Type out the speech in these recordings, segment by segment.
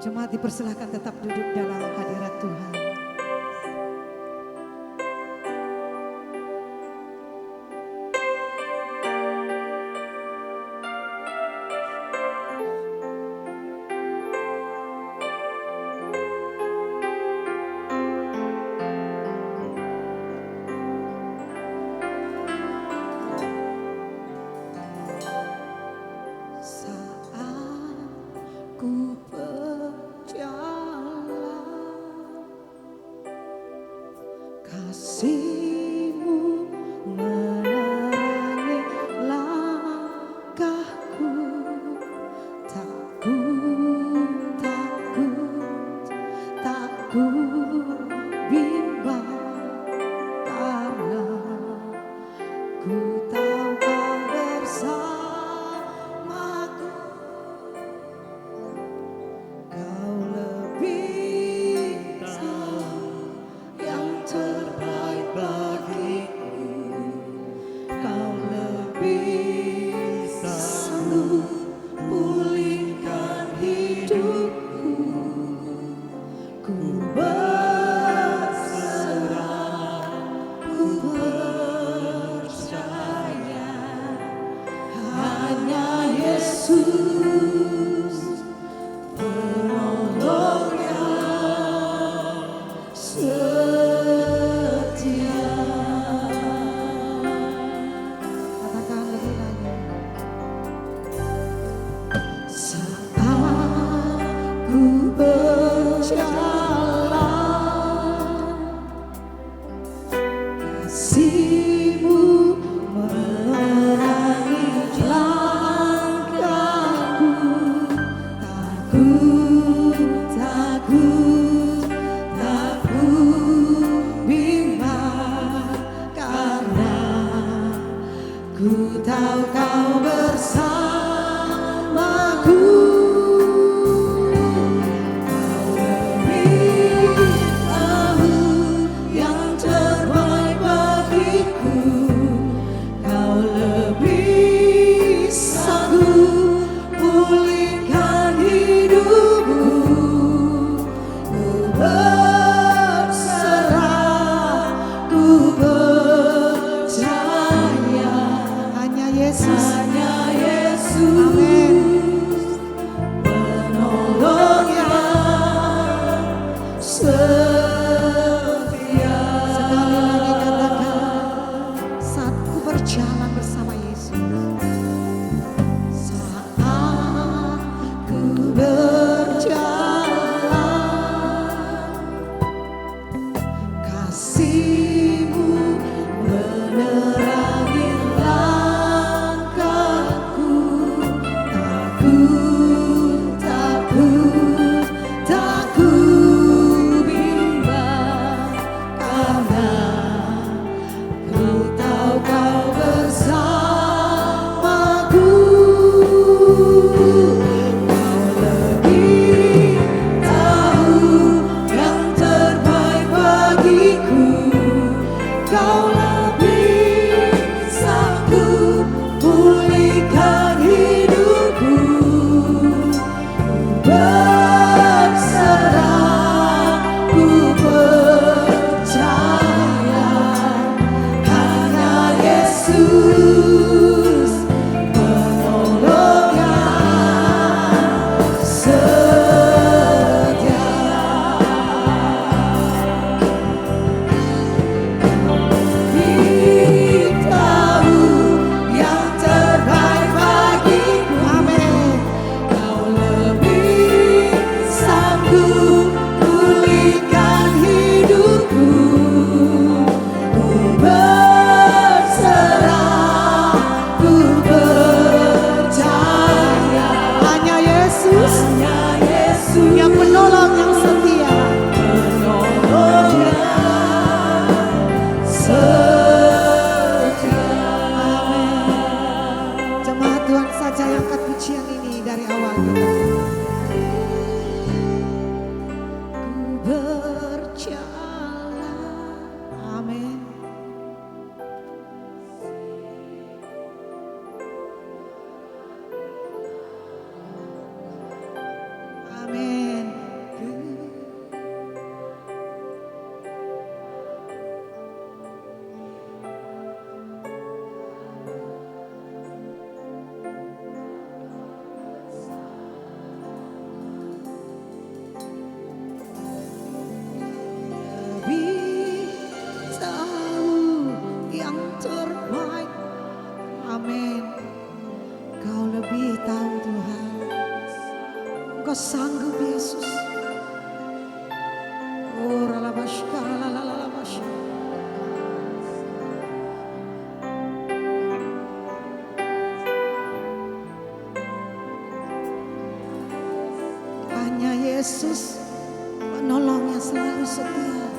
Jemaat dipersilahkan tetap duduk dalam hadirat Tuhan. Ku berjalan, kasih-Mu menerangi langkahku. Takut, takut bimbang, karena ku tahu Kau bersamaku. Kau lebih tahu yang terbaik bagiku. Kau lebih sanggup pulihkan hidupku. Ku berserah, ku percaya hanya Yesus penolong yang setia. Katakan lebih lagi. Saat ku berjalan, kasih-Mu menerangi langkahku. Takut bimbang, karena ku tahu Kau bersamaku. Kau lebih tahu yang terbaik bagiku. Kau lebih sanggup pulihkan hidupku. Ku berserah, ku percaya hanya Yesus, amin, penolong yang setia. Sekali lagi katakan, saat ku berjalan bersama Yesus. Saat ku berjalan, kasih-Mu menerangi langkahku. Takut bimbang, karena ku tahu Kau bersamaku. Kau lebih tahu yang terbaik bagiku. Kau lebih sanggup pulihkan hidupku. Berserah, ku percaya hanya Yesus penolong yang setia. Tahu yang terbaik bagiku, amin. Kau lebih sanggup Yesus. Oh ralabashka ralalalabashka. Hanya Yesus penolong yang selalu setia.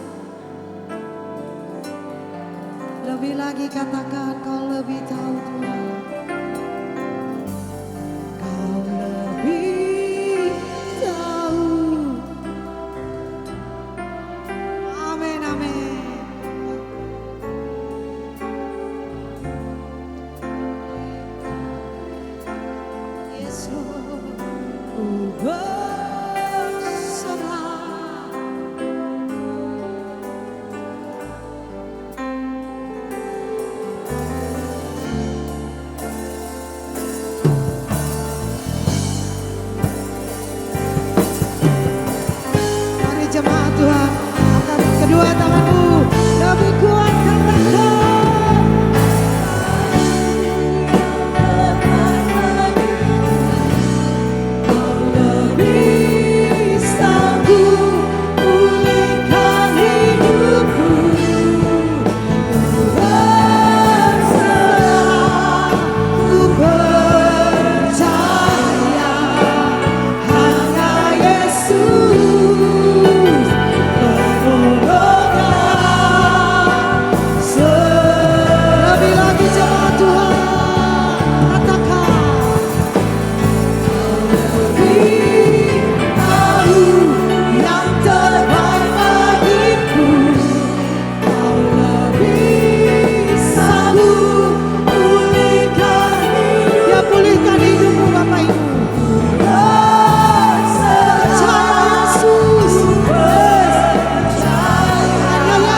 Lebih lagi katakan kau lebih tahu Tuhan. Kau lebih tahu. Amin amin. Yes Lord. Ku berserah. Jemaat Tuhan, angkat kedua tanganmu, lebih kuat katakan. Kau lebih sanggup pulihkan hidupku. Ku berserah, ku percaya hanya Yesus. Lebih lagi jemaat Tuhan, katakan. Kau lebih tahu yang terbaik bagiku. Kau lebih sanggup pulihkan hidupku. Ya pulihkan hidupmu Bapak Ibu.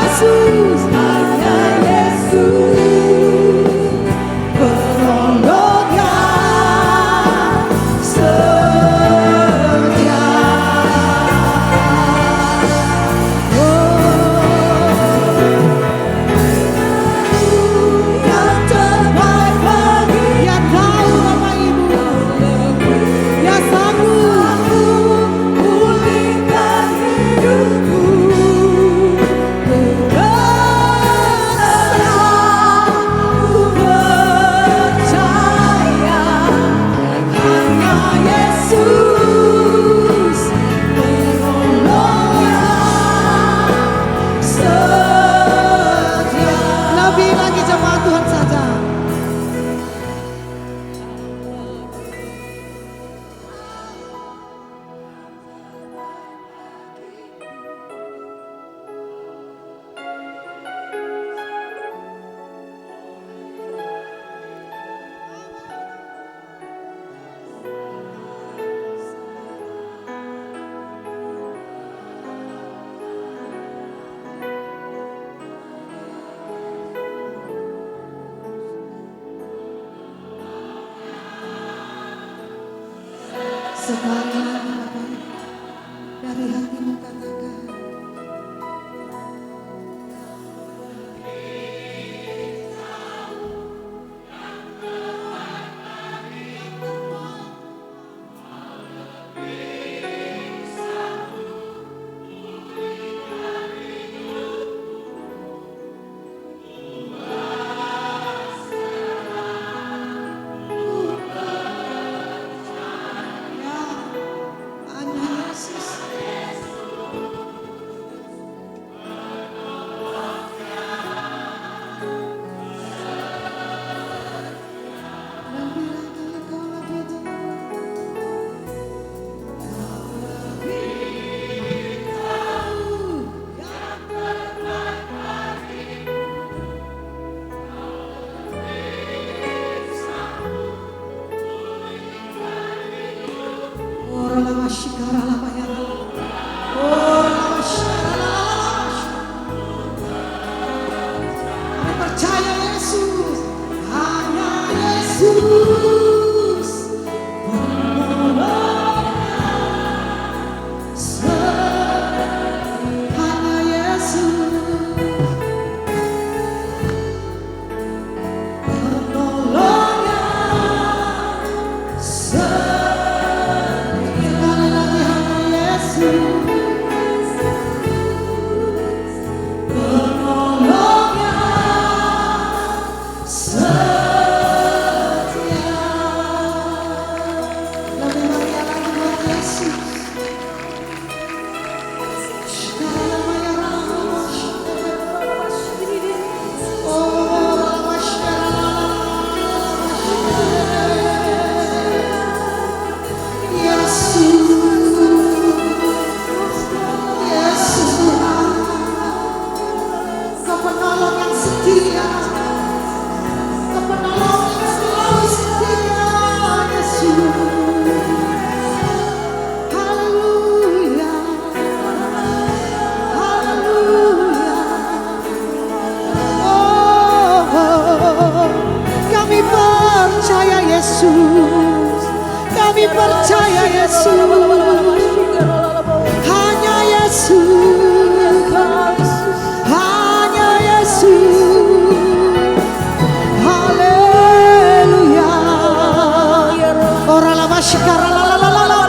Yesus, hanya Yesus, penolong yang setia. Yang terbaik bagi yang tahu Bapak Ibu, yang sanggup pulihkan hidupku. Lebih lagi jemaat Tuhan saja. Sekali lagi Bapak, dari hatimu katakan. Percaya Yesus, hanya Yesus penolong. Hanya Yesus penolong. Sekali lagi Kami percaya Yesus, hanya Yesus, hanya Yesus. Haleluya. Ora la bashikara la la la la la.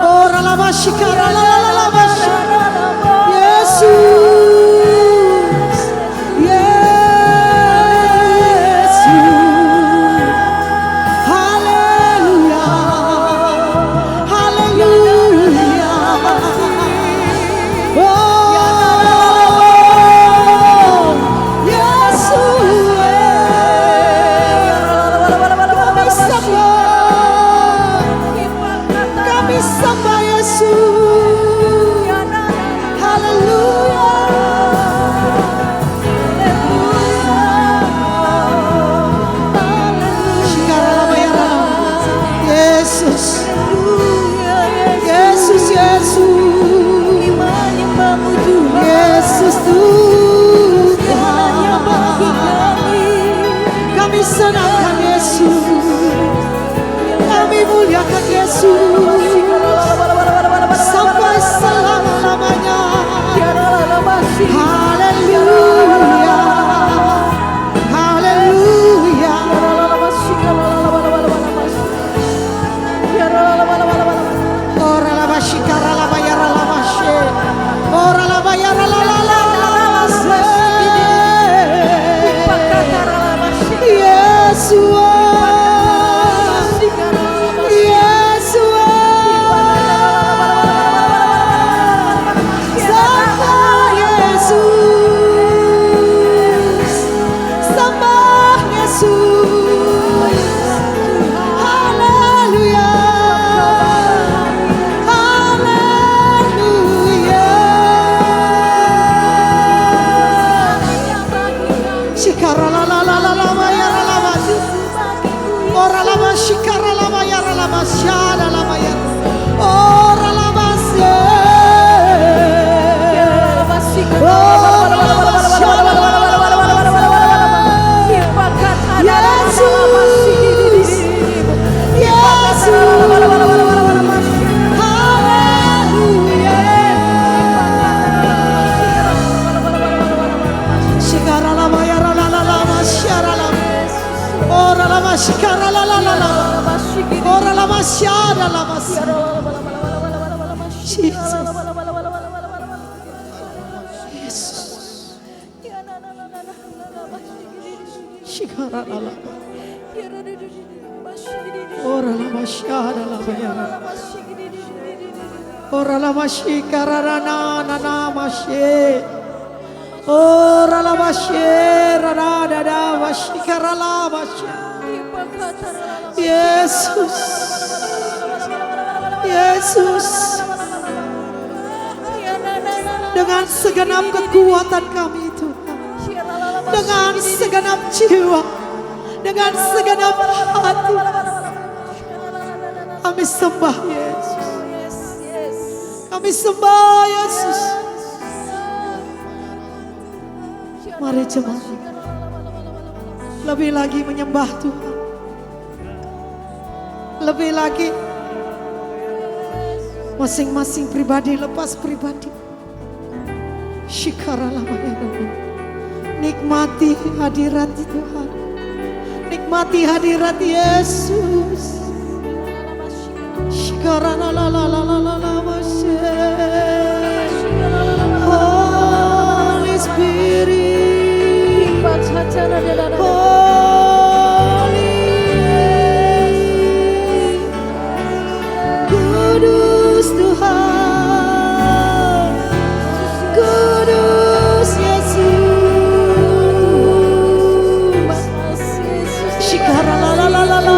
Ora la bashikara la la la la. Yesus, Yesus. Haleluya, haleluya. Oh, Yesus, kami sembah Yesus. Haleluya. Yesus, Yesus, Yesus, Yesus Tuhan, kami senangkan Yesus, kami muliakan Yesus sampai selama-lamanya. Haleluya, haleluya. Ora la bashikara la bayara la bashe. Ora la bayara la la la la la. Yesus, Yesus. Sembah Yesus, sembah Yesus. Haleluya, haleluya. Shikara la la la la la bayara la basi. Ora la bashikara la bayara la bashada la bayara. Ora la basi. Ora la bashada la la la la basi. Yesus, Yesus. Haleluya. Shikara la bayara la la la bashara la. Ora la bashikara la la la la. Ora la bashada la basi. Jesus. Shikara la la. Ora la bashada la bayara. Ora la bashikara la na na na mashe. Ora la bashera la da da bashikara la bashe. Yesus, Yesus. Dengan segenap kekuatan kami Tuhan, dengan segenap jiwa, dengan segenap hati, kami sembah Yesus, kami sembah Yesus. Mari jemaat lebih lagi menyembah Tuhan, lebih lagi masing-masing pribadi lepas pribadi. Nikmati hadirat Tuhan, nikmati hadirat Yesus. Holy Spirit, Holy Kudus Tuhan, Kudus Yesus. Shikara la la la la la.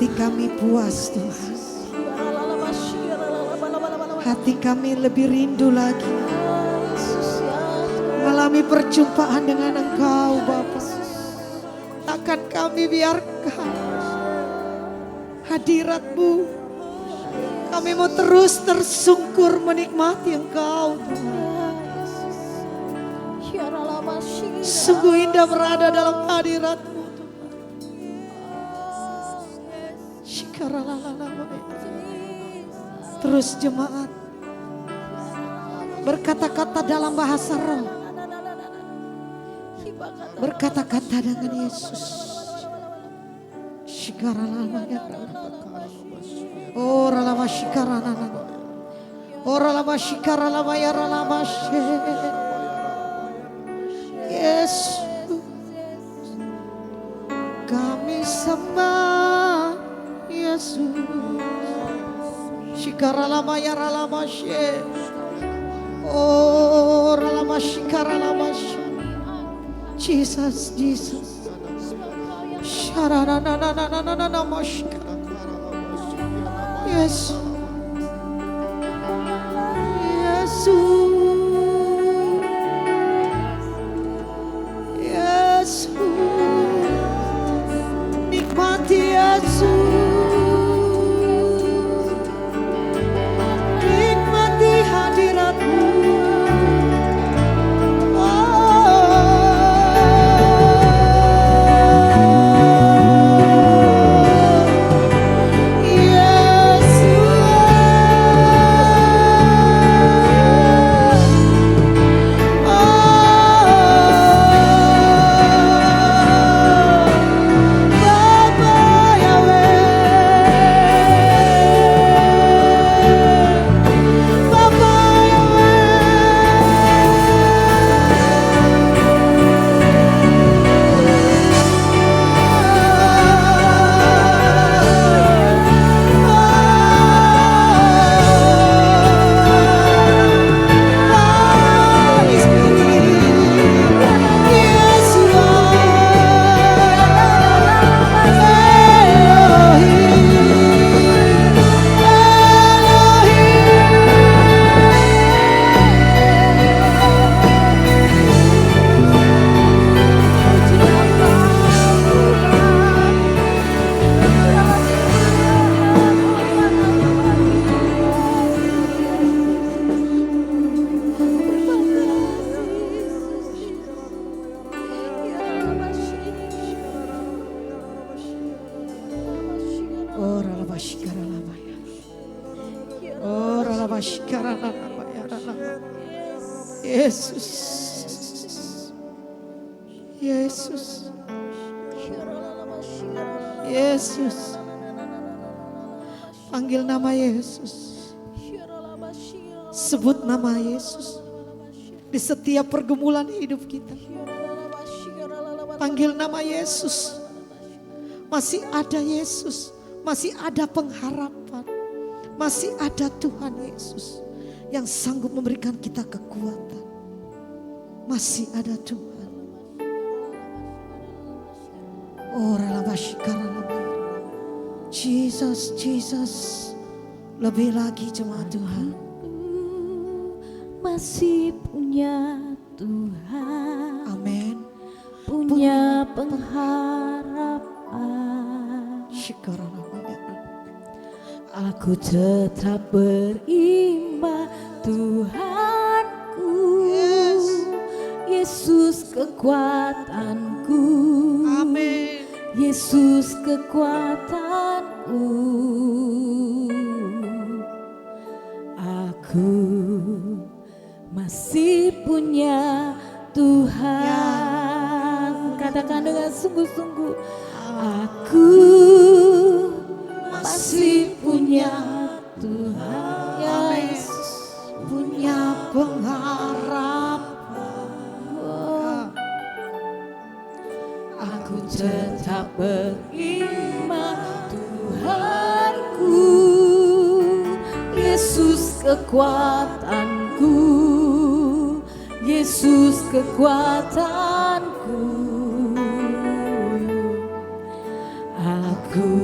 Hati kami puas Tuhan. Hati kami lebih rindu lagi mengalami perjumpaan dengan Engkau Bapa. Takkan kami biarkan hadirat-Mu. Kami mau terus tersungkur menikmati Engkau Tuhan. Sungguh indah berada dalam hadirat-Mu Tuhan. Terus jemaat berkata-kata dalam bahasa roh, berkata-kata dengan Yesus. Oh ralama shikarana, oh ralama shikaralama ya ralama she. Yesus kami sembah Yesus. Shikaralama ya ralama she. Oh ralama shikaralama she. Jesus, Jesus. Sharananananananana shikara. Yes. Yesus. Yesus. Nikmati Yesus. Nikmati hadirat-Mu. Yesus, Yesus, Yesus, panggil nama Yesus, sebut nama Yesus di setiap pergumulan hidup kita. Panggil nama Yesus, masih ada Yesus, masih ada pengharapan, masih ada Tuhan Yesus yang sanggup memberikan kita kekuatan. Masih ada Tuhan. Oh Jesus, Jesus, lebih lagi jemaat Tuhan. Masih punya Tuhan. Amin. Punya pengharapan. Aku tetap beriman Tuhanku. Yesus kekuatanku. Amin. Yesus kekuatanku. Aku masih punya Tuhan. Katakan dengan sungguh-sungguh. Aku masih punya Tuhan. Ya Yesus, punya pengharapan. Aku tetap beriman Tuhanku. Yesus kekuatanku. Yesus kekuatanku. Aku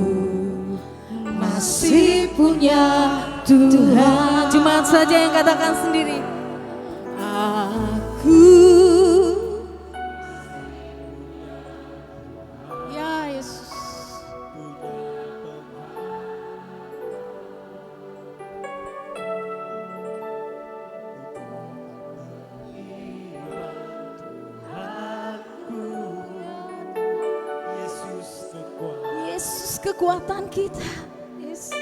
punya Tuhan. Cuma saja yang katakan sendiri. Aku, ya Yesus. Yesus kekuatan kita. Yesus.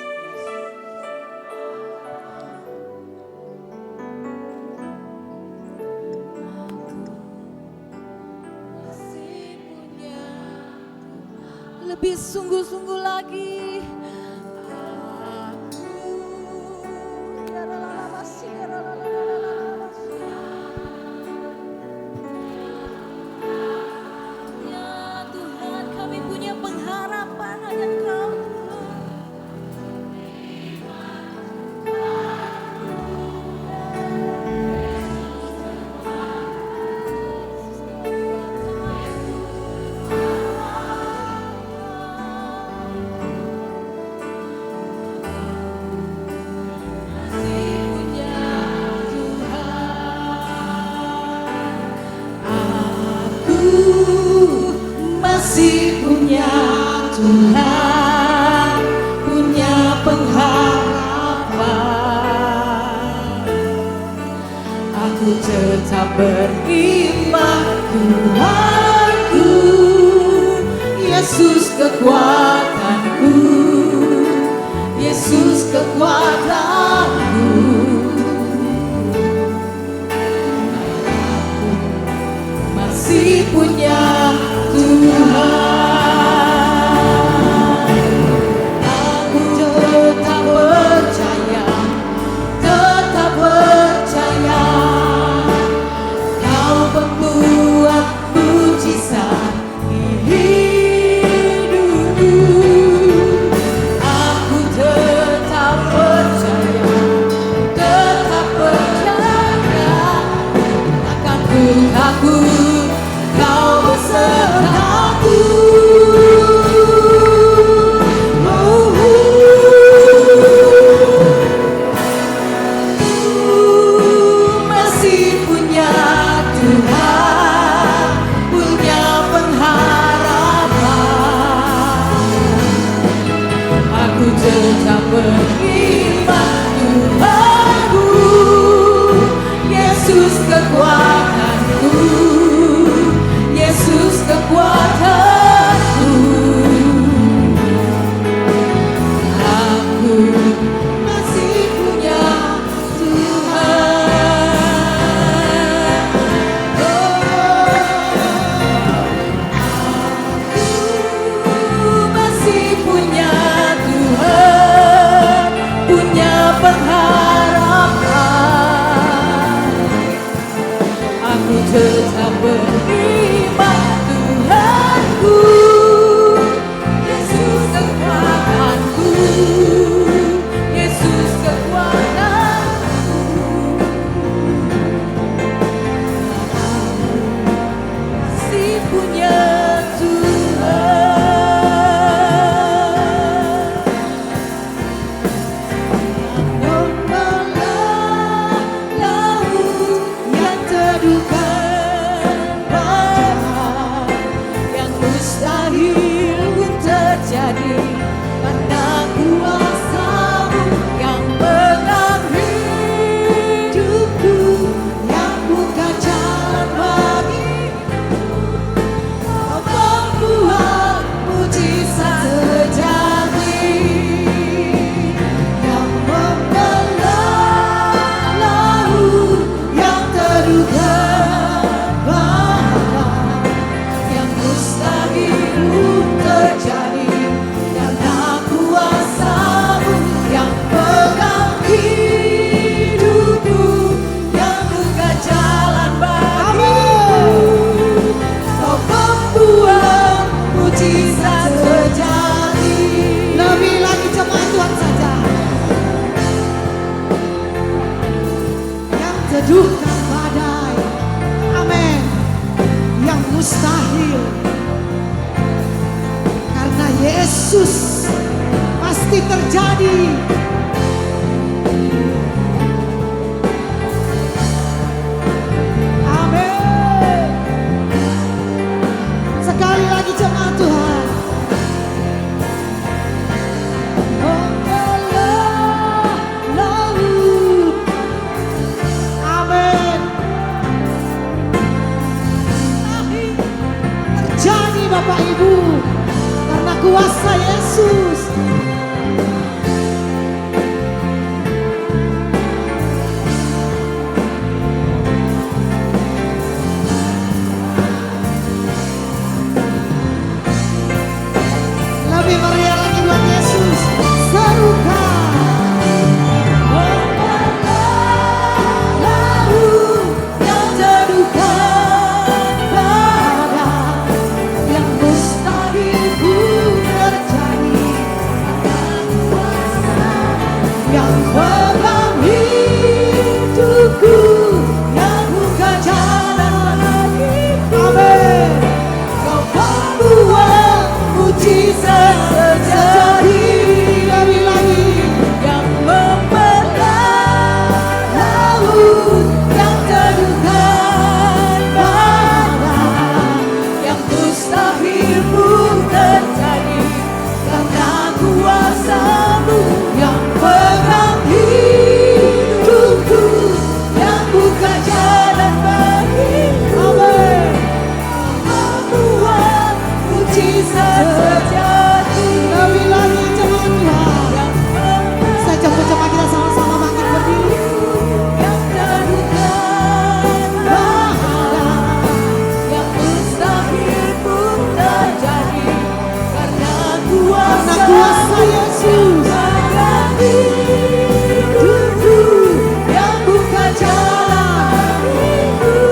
Lebih sungguh-sungguh lagi. Ya Tuhan, kami punya pengharapan hanya Engkau, Tuhan. Masih punya Tuhan, punya pengharapan. Aku tetap beriman, Tuhanku, Yesus kekuatanku, Yesus kekuatanku. Masih punya Tuhan. Aku tetap percaya Kau membuat mujizat di hidupku. Aku tetap percaya takkan ku takut, Kau besertaku. Masih punya Tuhan, punya pengharapan. Aku tetap beriman, Tuhanku, Yesus kekuatanku, Yesus kekuatanku. Aku masih punya Tuhan. Aku masih punya Tuhan, punya pengharapan. Aku tetap beriman, Tuhanku, Yesus kekuatanku, Yesus kekuatanku. Masih punya Tuhan. Membelah laut yang teduhkan badan, yang mustahil pun terjadi karena kuasa-Mu yang pegang hidupku, yang buka jalan bagiku. Kau membuat mujizat terjadi, yang membelah laut yang teduhkan badan, yang mustahil pun terjadi karena kuasa-Mu yang pegang hidupku, yang buka jalan bagiku. Kau membuat mujizat terjadi. Lebih lagi jemaat Tuhan saja. Yang teduhkan badai, amin. Yang mustahil, karena Yesus pasti terjadi. Amin. Sekali lagi jemaat Tuhan. Amin. Terjadi Bapak Ibu, karena kuasa Yesus. Lebih meriah lagi buat Yesus. Serukan. Lalu yang terdukan pada yang mustahil pun terjadi. Yang pegang hidupku, yang buka jalan bagiku. Amin. Kau membuat mujizat terjadi. Lebih lagi. Yang membelah laut yang terdukan pada yang mustahil pun terjadi. Karena kuasa-Mu yang pegang hidupku, yang buka jalan bagiku. Amin. Membuat mujizat terjadi. Lebih lagi jemaat Tuhan. Saya jemput jemaat kita sama-sama bangkit berdiri. Yang terdukan pada yang mustahil pun terjadi. Karena kuasa Yesus pegang hidupku, yang buka jalan.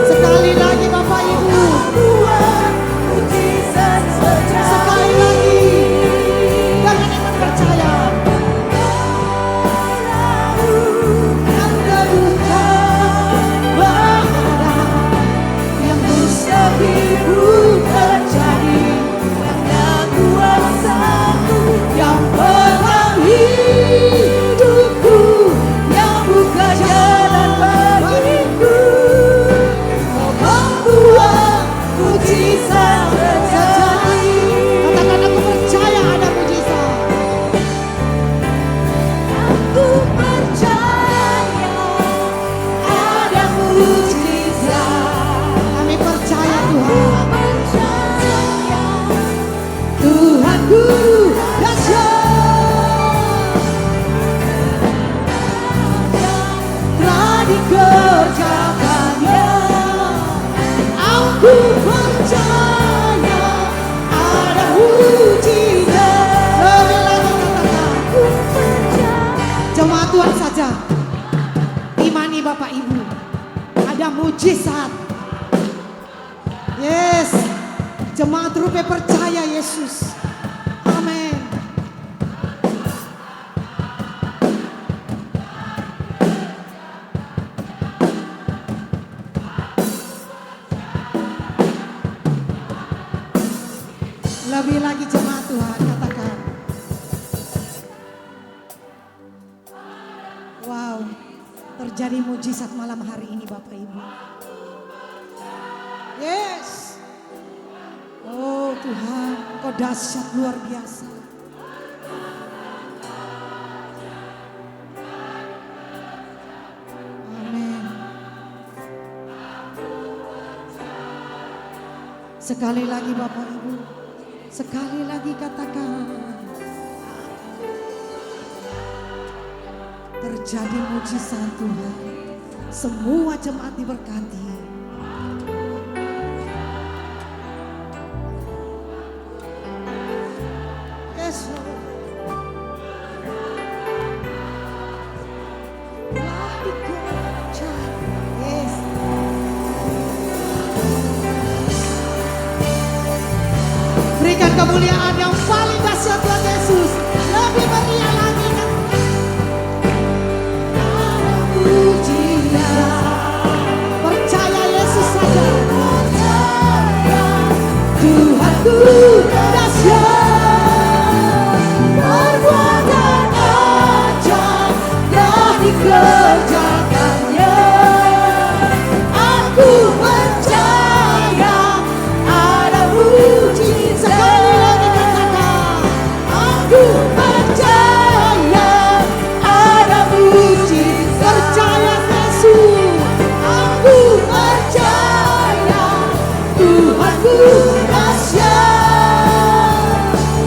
Sekali lagi Bapak Ibu. Sekali lagi. Jangan iman percaya. Yang terdukan pada yang mustahil pun terjadi. Karena kuasa-Mu yang pegang hidupku, yang buka jalan bagiku. Kau membuat mujizat terjadi. Katakan aku percaya ada mujizat. Aku percaya ada mujizat. Kami percaya Tuhan. Tuhanku dahsyat, telah dikerjakannya. Aku percaya ada mujizat. Lebih lagi katakan. Jemaat Tuhan saja imani Bapak Ibu, ada mujizat. Yes, jemaat Rupe percaya Yesus. Amin. Lebih lagi jemaat Tuhan katakan. Wow, terjadi mujizat malam hari ini Bapak Ibu. Yes. Oh Tuhan, Engkau dahsyat luar biasa. Amin. Sekali lagi Bapak Ibu, sekali lagi katakan. Terjadi mujizat Tuhan. Semua jemaat diberkati. Yes, Lord. Telah dikerjakan. Yes. Berikan kemuliaan yang paling dahsyat buat Yesus. Lebih meriah lagi kan. Percaya Yesus saja. Tuhanku dahsyat, perbuatan dahsyat,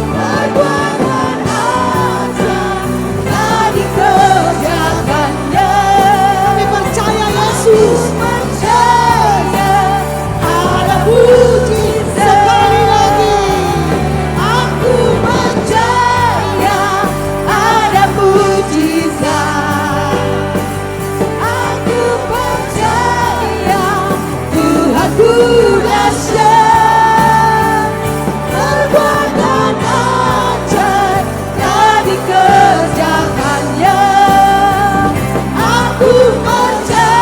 perbuatan ajaib telah dikerjakannya. Kami percaya Yesus. Percaya ada mujizat. Sekali lagi. Aku percaya ada mujizat. Aku percaya Tuhanku dahsyat, perbuatan ajaib telah dikerjakannya. Aku percaya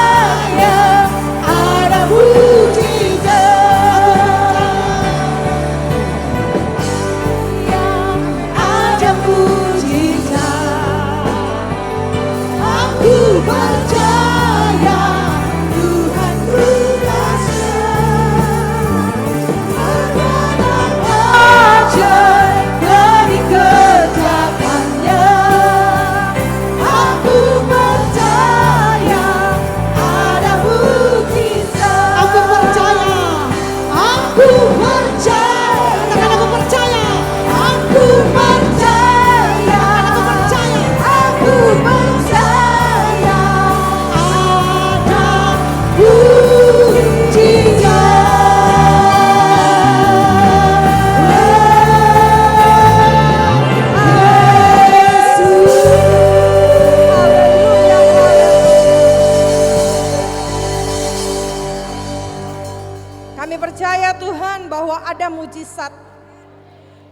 ada mujizat. Ada mujizat. Aku percaya Tuhanku dahsyat, perbuatan ajaib telah dikerjakannya. Aku percaya ada mujizat. Aku percaya. Aku percaya. Katakan aku percaya. Aku percaya. Aku percaya. Aku percaya ada Kami percaya Tuhan bahwa ada mujizat.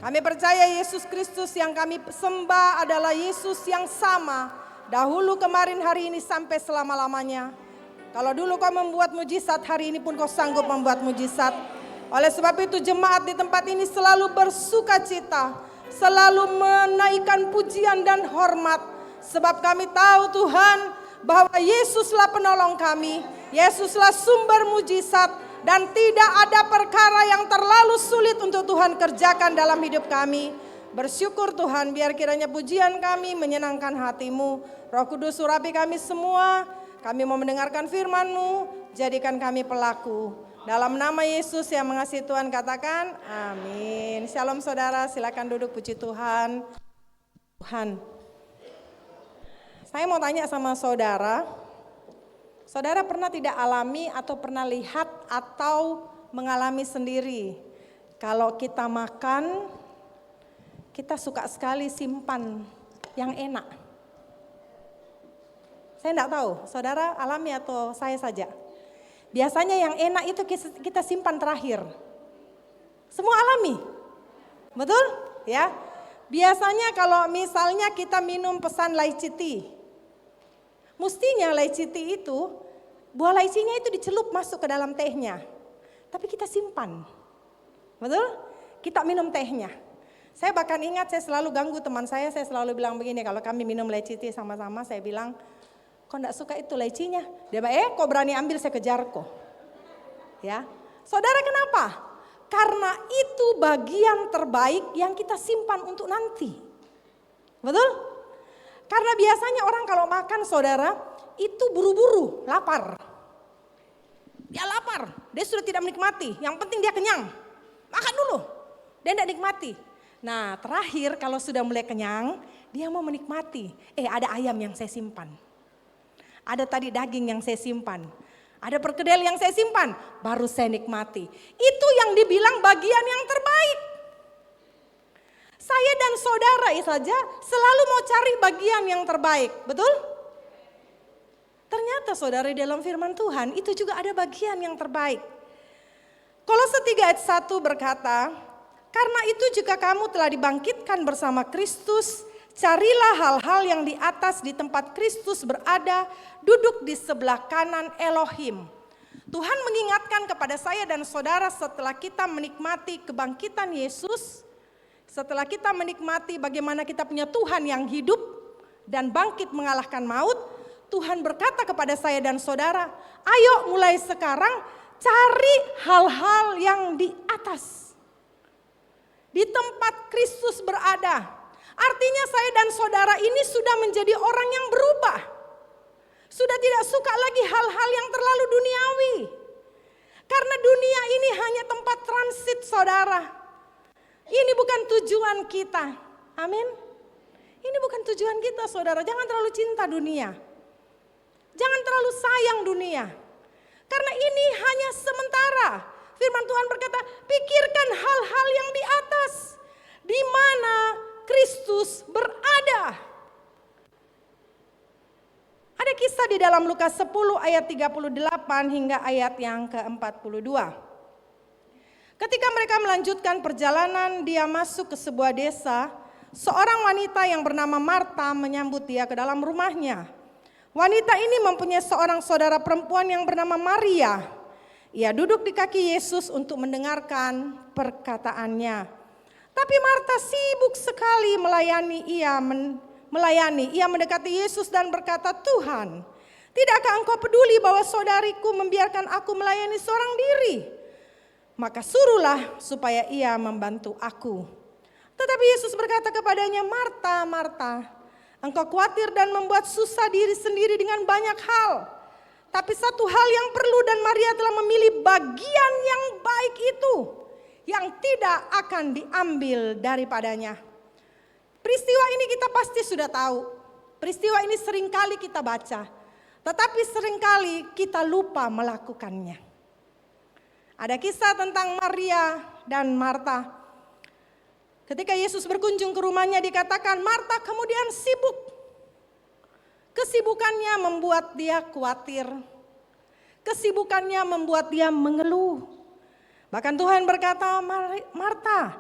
Kami percaya Yesus Kristus yang kami sembah adalah Yesus yang sama. Dahulu, kemarin, hari ini sampai selama-lamanya. Kalau dulu kau membuat mujizat, hari ini pun kau sanggup membuat mujizat. Oleh sebab itu jemaat di tempat ini selalu bersuka cita. Selalu menaikkan pujian dan hormat. Sebab kami tahu Tuhan bahwa Yesuslah penolong kami. Yesuslah sumber mujizat. Dan tidak ada perkara yang terlalu sulit untuk Tuhan kerjakan dalam hidup kami. Bersyukur Tuhan, biar kiranya pujian kami menyenangkan hati-Mu. Roh Kudus urapi kami semua. Kami mau mendengarkan firman-Mu, jadikan kami pelaku. Dalam nama Yesus yang mengasihi Tuhan katakan, amin. Shalom saudara, silakan duduk, puji Tuhan. Tuhan, saya mau tanya sama saudara. Saudara pernah tidak alami atau pernah lihat atau mengalami sendiri, kalau kita makan, kita suka sekali simpan yang enak. Saya enggak tahu, saudara alami atau saya saja. Biasanya yang enak itu kita simpan terakhir. Semua alami, betul? Ya. Biasanya kalau misalnya kita minum pesan lychee tea, mestinya lychee tea itu, buah lychee-nya itu dicelup masuk ke dalam tehnya. Tapi kita simpan. Betul? Kita minum tehnya. Saya bahkan ingat saya selalu ganggu teman saya selalu bilang begini, kalau kami minum lychee tea sama-sama, saya bilang, kok enggak suka itu lychee-nya? Dia bilang, kok berani ambil, saya kejar kok. Ya. Saudara kenapa? Karena itu bagian terbaik yang kita simpan untuk nanti. Betul? Karena biasanya orang kalau makan saudara, itu buru-buru, lapar. Dia lapar, dia sudah tidak menikmati, yang penting dia kenyang. Makan dulu, dia tidak nikmati. Nah terakhir kalau sudah mulai kenyang, dia mau menikmati. Ada ayam yang saya simpan. Ada tadi daging yang saya simpan. Ada perkedel yang saya simpan, baru saya nikmati. Itu yang dibilang bagian yang terbaik. Saya dan saudara saja selalu mau cari bagian yang terbaik, betul? Ternyata saudara dalam firman Tuhan itu juga ada bagian yang terbaik. Kolose 3 ayat 1 berkata, karena itu jika kamu telah dibangkitkan bersama Kristus, carilah hal-hal yang di atas di tempat Kristus berada, duduk di sebelah kanan Elohim. Tuhan mengingatkan kepada saya dan saudara setelah kita menikmati kebangkitan Yesus, setelah kita menikmati bagaimana kita punya Tuhan yang hidup dan bangkit mengalahkan maut, Tuhan berkata kepada saya dan saudara, ayo mulai sekarang cari hal-hal yang di atas. Di tempat Kristus berada. Artinya saya dan saudara ini sudah menjadi orang yang berubah. Sudah tidak suka lagi hal-hal yang terlalu duniawi. Karena dunia ini hanya tempat tempat transit saudara. Ini bukan tujuan kita. Amin. Ini bukan tujuan kita saudara. Jangan terlalu cinta dunia. Jangan terlalu sayang dunia. Karena ini hanya sementara. Firman Tuhan berkata, pikirkan hal-hal yang di atas. Di mana Kristus berada. Ada kisah di dalam Lukas 10 ayat 38 hingga ayat yang ke-42. Ketika mereka melanjutkan perjalanan, dia masuk ke sebuah desa. Seorang wanita yang bernama Marta menyambut dia ke dalam rumahnya. Wanita ini mempunyai seorang saudara perempuan yang bernama Maria. Ia duduk di kaki Yesus untuk mendengarkan perkataannya. Tapi Marta sibuk sekali melayani. Ia mendekati Yesus dan berkata, Tuhan, tidakkah engkau peduli bahwa saudariku membiarkan aku melayani seorang diri? Maka suruhlah supaya ia membantu aku. Tetapi Yesus berkata kepadanya, Marta, Marta, engkau khawatir dan membuat susah diri sendiri dengan banyak hal. Tapi satu hal yang perlu dan Maria telah memilih bagian yang baik itu, yang tidak akan diambil daripadanya. Peristiwa ini kita pasti sudah tahu. Peristiwa ini seringkali kita baca. Tetapi seringkali kita lupa melakukannya. Ada kisah tentang Maria dan Marta. Ketika Yesus berkunjung ke rumahnya dikatakan Marta kemudian sibuk. Kesibukannya membuat dia khawatir. Kesibukannya membuat dia mengeluh. Bahkan Tuhan berkata, Marta,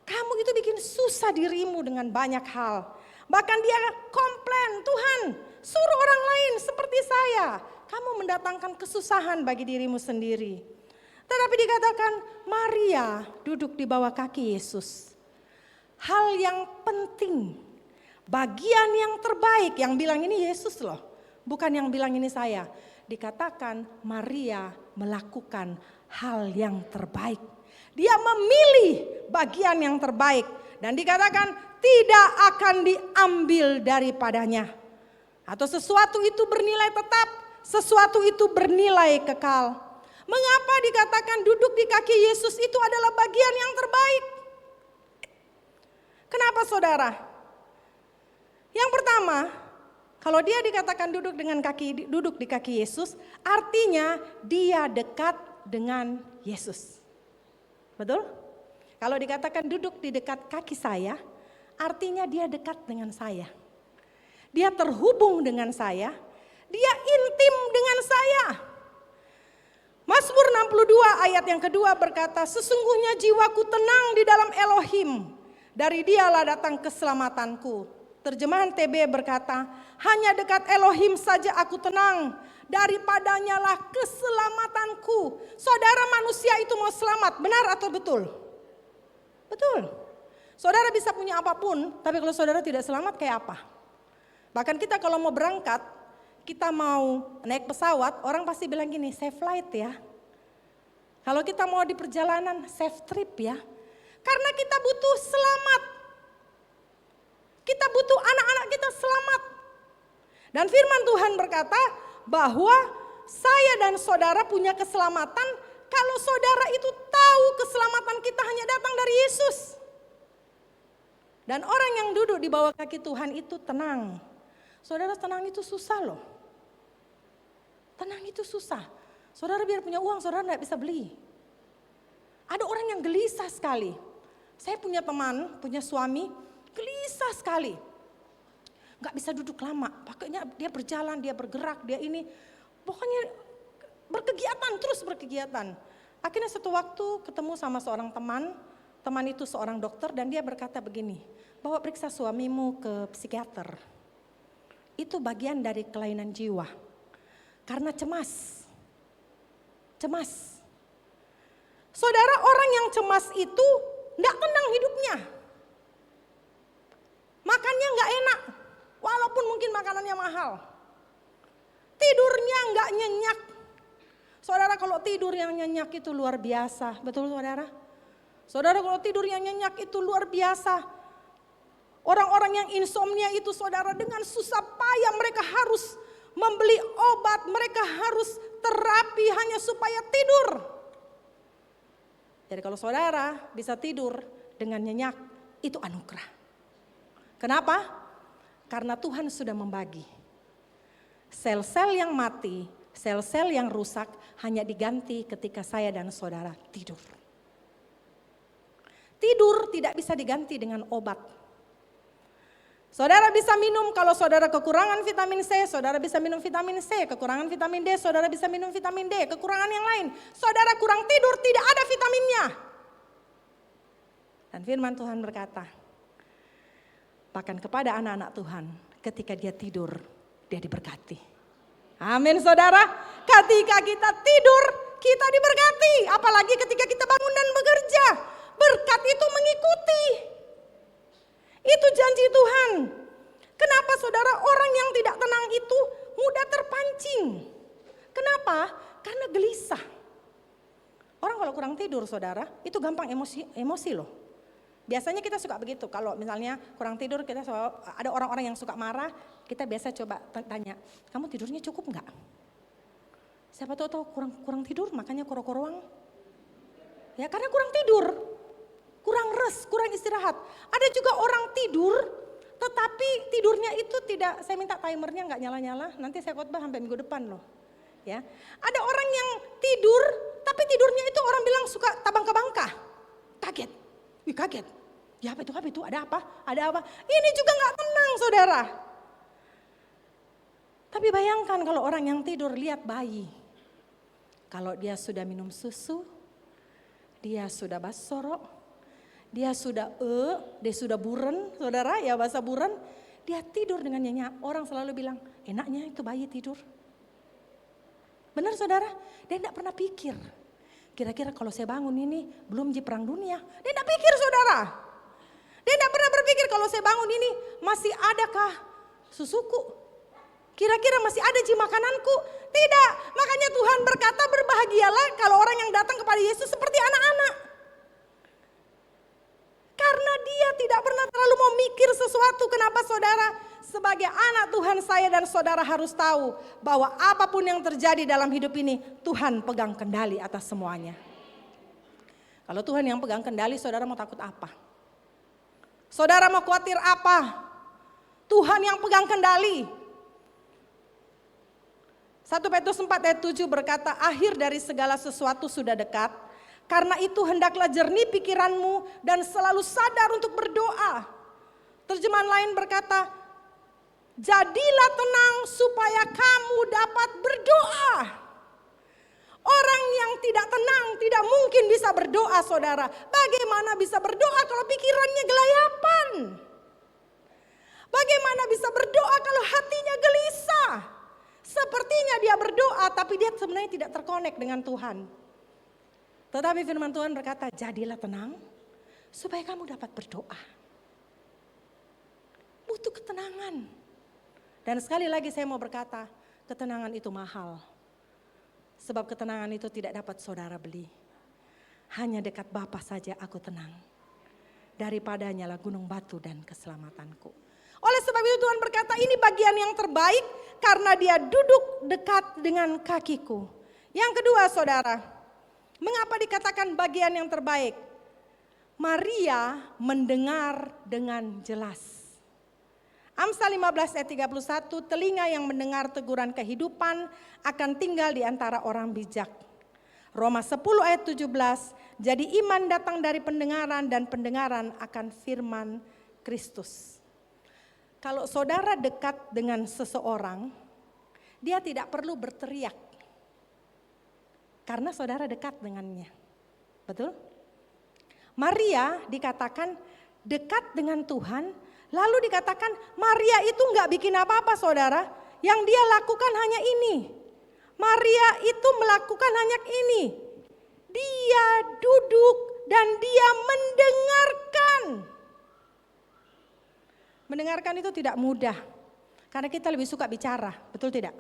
kamu itu bikin susah dirimu dengan banyak hal. Bahkan dia komplain, Tuhan suruh orang lain seperti saya. Kamu mendatangkan kesusahan bagi dirimu sendiri. Tetapi dikatakan Maria duduk di bawah kaki Yesus. Hal yang penting, bagian yang terbaik, yang bilang ini Yesus loh. Bukan yang bilang ini saya. Dikatakan Maria melakukan hal yang terbaik. Dia memilih bagian yang terbaik. Dan dikatakan tidak akan diambil daripadanya. Atau sesuatu itu bernilai tetap, sesuatu itu bernilai kekal. Mengapa dikatakan duduk di kaki Yesus itu adalah bagian yang terbaik? Kenapa saudara? Yang pertama, kalau dia dikatakan duduk di kaki Yesus, artinya dia dekat dengan Yesus. Betul? Kalau dikatakan duduk di dekat kaki saya, artinya dia dekat dengan saya. Dia terhubung dengan saya, dia intim dengan saya. Mazmur 62 ayat yang kedua berkata, sesungguhnya jiwaku tenang di dalam Elohim, dari dialah datang keselamatanku. Terjemahan TB berkata, hanya dekat Elohim saja aku tenang, daripadanya lah keselamatanku. Saudara manusia itu mau selamat, benar atau betul? Betul. Saudara bisa punya apapun, tapi kalau saudara tidak selamat kayak apa? Bahkan kita kalau mau berangkat, kita mau naik pesawat, orang pasti bilang gini, safe flight ya. Kalau kita mau di perjalanan, safe trip ya. Karena kita butuh selamat. Kita butuh anak-anak kita selamat. Dan firman Tuhan berkata bahwa saya dan saudara punya keselamatan kalau saudara itu tahu keselamatan kita hanya datang dari Yesus. Dan orang yang duduk di bawah kaki Tuhan itu tenang. Saudara, tenang itu susah loh. Tenang itu susah. Saudara biar punya uang, saudara tidak bisa beli. Ada orang yang gelisah sekali. Saya punya teman, punya suami, gelisah sekali. Gak bisa duduk lama, pakainya dia berjalan, dia bergerak, dia ini. Pokoknya berkegiatan, terus berkegiatan. Akhirnya satu waktu ketemu sama seorang teman itu seorang dokter dan dia berkata begini, bawa periksa suamimu ke psikiater. Itu bagian dari kelainan jiwa. Karena cemas. Cemas. Saudara, orang yang cemas itu enggak tenang hidupnya. Makannya enggak enak, walaupun mungkin makanannya mahal. Tidurnya enggak nyenyak. Saudara, kalau tidur yang nyenyak itu luar biasa, betul saudara? Saudara, kalau tidur yang nyenyak itu luar biasa. Orang-orang yang insomnia itu saudara dengan susah payah mereka harus membeli obat, mereka harus terapi hanya supaya tidur. Jadi kalau saudara bisa tidur dengan nyenyak, itu anugerah. Kenapa? Karena Tuhan sudah membagi. Sel-sel yang mati, sel-sel yang rusak hanya diganti ketika saya dan saudara tidur. Tidur tidak bisa diganti dengan obat. Saudara bisa minum kalau saudara kekurangan vitamin C, saudara bisa minum vitamin C, kekurangan vitamin D, saudara bisa minum vitamin D, kekurangan yang lain. Saudara kurang tidur, tidak ada vitaminnya. Dan firman Tuhan berkata, bahkan kepada anak-anak Tuhan, ketika dia tidur, dia diberkati. Amin saudara, ketika kita tidur, kita diberkati. Apalagi ketika kita bangun dan bekerja, berkat itu mengikuti. Itu janji Tuhan. Kenapa saudara orang yang tidak tenang itu mudah terpancing? Kenapa? Karena gelisah. Orang kalau kurang tidur saudara, itu gampang emosi loh. Biasanya kita suka begitu, kalau misalnya kurang tidur kita ada orang-orang yang suka marah, kita biasa coba tanya, kamu tidurnya cukup enggak? Siapa tahu kurang tidur makanya koro-koroang. Ya karena kurang tidur, kurang rest, kurang istirahat. Ada juga orang tidur, tetapi tidurnya itu tidak, saya minta timernya enggak nyala-nyala, nanti saya khotbah sampai minggu depan loh. Ya, ada orang yang tidur, tapi tidurnya itu orang bilang suka tabangka-bangka, kaget. Wih kaget, ya apa itu, ada apa? Ini juga gak tenang saudara. Tapi bayangkan kalau orang yang tidur lihat bayi. Kalau dia sudah minum susu, dia sudah basoro, dia sudah buren saudara ya bahasa buren. Dia tidur dengan nyenyak, orang selalu bilang enaknya itu bayi tidur. Benar saudara, dia tidak pernah pikir. Kira-kira kalau saya bangun ini belum di perang dunia. Dia tidak pikir saudara. Dia tidak pernah berpikir kalau saya bangun ini masih adakah susuku. Kira-kira masih ada ji makananku. Tidak. Makanya Tuhan berkata berbahagialah kalau orang yang datang kepada Yesus seperti anak-anak. Karena dia tidak pernah terlalu mau mikir sesuatu. Kenapa saudara? Sebagai anak Tuhan saya dan saudara harus tahu bahwa apapun yang terjadi dalam hidup ini Tuhan pegang kendali atas semuanya. Kalau Tuhan yang pegang kendali saudara mau takut apa? Saudara mau khawatir apa? Tuhan yang pegang kendali. 1 Petrus 4 ayat 7 berkata akhir dari segala sesuatu sudah dekat. Karena itu hendaklah jernih pikiranmu dan selalu sadar untuk berdoa. Terjemahan lain berkata, jadilah tenang supaya kamu dapat berdoa. Orang yang tidak tenang tidak mungkin bisa berdoa saudara. Bagaimana bisa berdoa kalau pikirannya gelayapan? Bagaimana bisa berdoa kalau hatinya gelisah? Sepertinya dia berdoa tapi dia sebenarnya tidak terkonek dengan Tuhan. Tetapi firman Tuhan berkata, jadilah tenang supaya kamu dapat berdoa. Butuh ketenangan. Dan sekali lagi saya mau berkata, ketenangan itu mahal. Sebab ketenangan itu tidak dapat saudara beli. Hanya dekat Bapa saja aku tenang. Daripadanya lah gunung batu dan keselamatanku. Oleh sebab itu Tuhan berkata, ini bagian yang terbaik karena dia duduk dekat dengan kakiku. Yang kedua saudara, mengapa dikatakan bagian yang terbaik? Maria mendengar dengan jelas. Amsal 15 ayat 31, telinga yang mendengar teguran kehidupan akan tinggal di antara orang bijak. Roma 10 ayat 17, jadi iman datang dari pendengaran dan pendengaran akan firman Kristus. Kalau saudara dekat dengan seseorang, dia tidak perlu berteriak. Karena saudara dekat dengannya. Betul? Maria dikatakan dekat dengan Tuhan. Lalu dikatakan Maria itu enggak bikin apa-apa saudara. Yang dia lakukan hanya ini. Maria itu melakukan hanya ini. Dia duduk dan dia mendengarkan. Mendengarkan itu tidak mudah. Karena kita lebih suka bicara, betul tidak?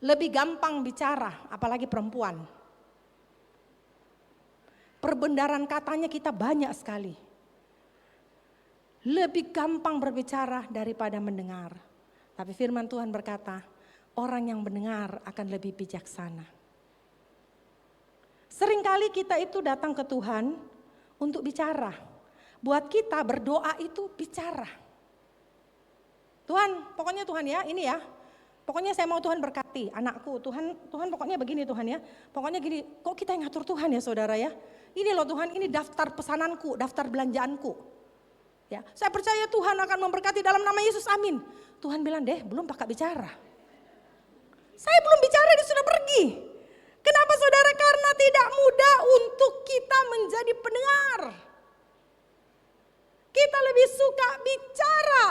Lebih gampang bicara, apalagi perempuan. Perbendaharaan katanya kita banyak sekali. Lebih gampang berbicara daripada mendengar. Tapi firman Tuhan berkata, orang yang mendengar akan lebih bijaksana. Seringkali kita itu datang ke Tuhan untuk bicara. Buat kita berdoa itu bicara. Tuhan, pokoknya Tuhan ya, ini ya. Pokoknya saya mau Tuhan berkati anakku. Tuhan pokoknya begini Tuhan ya. Pokoknya gini, kok kita yang ngatur Tuhan ya saudara ya. Ini loh Tuhan, ini daftar pesananku, daftar belanjaanku. Ya, saya percaya Tuhan akan memberkati dalam nama Yesus, amin. Tuhan bilang deh, belum pakai bicara. Saya belum bicara, dia sudah pergi. Kenapa saudara? Karena tidak mudah untuk kita menjadi pendengar. Kita lebih suka bicara.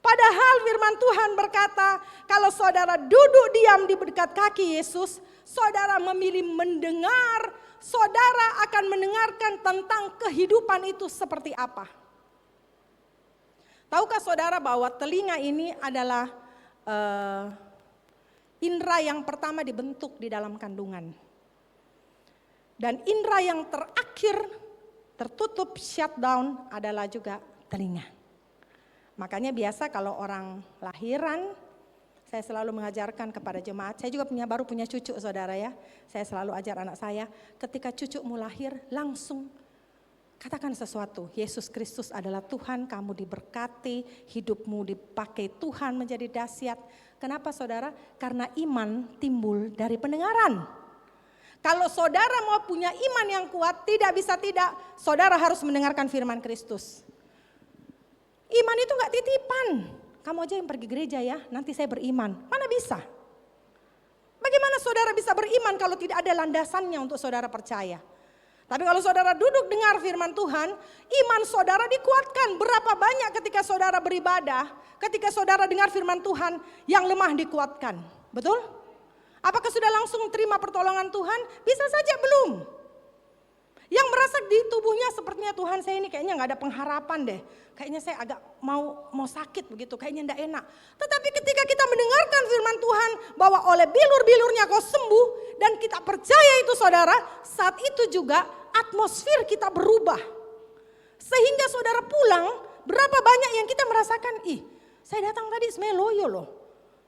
Padahal firman Tuhan berkata, kalau saudara duduk diam di dekat kaki Yesus, saudara memilih mendengar, saudara akan mendengarkan tentang kehidupan itu seperti apa. Tahukah saudara bahwa telinga ini adalah indera yang pertama dibentuk di dalam kandungan. Dan indera yang terakhir tertutup shutdown adalah juga telinga. Makanya biasa kalau orang lahiran, saya selalu mengajarkan kepada jemaat, saya juga baru punya cucu saudara ya. Saya selalu ajar anak saya, ketika cucumu lahir langsung katakan sesuatu. Yesus Kristus adalah Tuhan, kamu diberkati, hidupmu dipakai Tuhan menjadi dahsyat. Kenapa saudara? Karena iman timbul dari pendengaran. Kalau saudara mau punya iman yang kuat, tidak bisa tidak, saudara harus mendengarkan firman Kristus. Iman itu gak titipan. Kamu aja yang pergi gereja ya, nanti saya beriman. Mana bisa? Bagaimana saudara bisa beriman kalau tidak ada landasannya untuk saudara percaya? Tapi kalau saudara duduk dengar firman Tuhan, iman saudara dikuatkan. Berapa banyak ketika saudara beribadah, ketika saudara dengar firman Tuhan, yang lemah dikuatkan. Betul? Apakah sudah langsung terima pertolongan Tuhan? Bisa saja belum. Yang merasa di tubuhnya sepertinya Tuhan saya ini kayaknya gak ada pengharapan deh. Kayaknya saya agak mau sakit begitu, kayaknya gak enak. Tetapi ketika kita mendengarkan firman Tuhan bahwa oleh bilur-bilurnya kau sembuh dan kita percaya itu saudara, saat itu juga atmosfer kita berubah. Sehingga saudara pulang, berapa banyak yang kita merasakan, saya datang tadi sebenarnya loyo loh.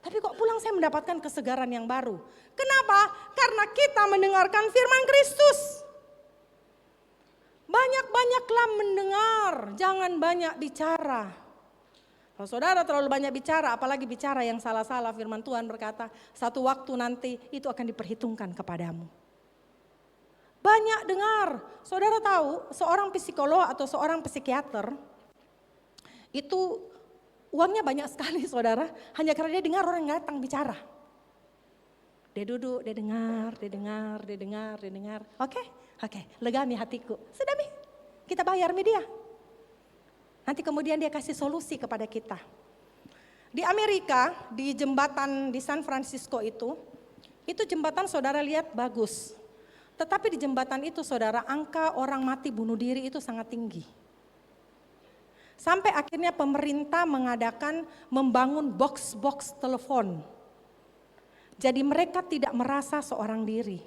Tapi kok pulang saya mendapatkan kesegaran yang baru. Kenapa? Karena kita mendengarkan firman Kristus. Banyak-banyaklah mendengar, jangan banyak bicara. Kalau saudara terlalu banyak bicara, apalagi bicara yang salah-salah, firman Tuhan berkata, satu waktu nanti itu akan diperhitungkan kepadamu. Banyak dengar. Saudara tahu, seorang psikolog atau seorang psikiater, itu uangnya banyak sekali saudara, hanya karena dia dengar orang datang bicara. Dia duduk, dia dengar. Oke, legami hatiku. Sudah nih, kita bayar dia. Nanti kemudian dia kasih solusi kepada kita. Di Amerika, di jembatan di San Francisco itu jembatan saudara lihat bagus. Tetapi di jembatan itu saudara, angka orang mati bunuh diri itu sangat tinggi. Sampai akhirnya pemerintah membangun box telepon. Jadi mereka tidak merasa seorang diri.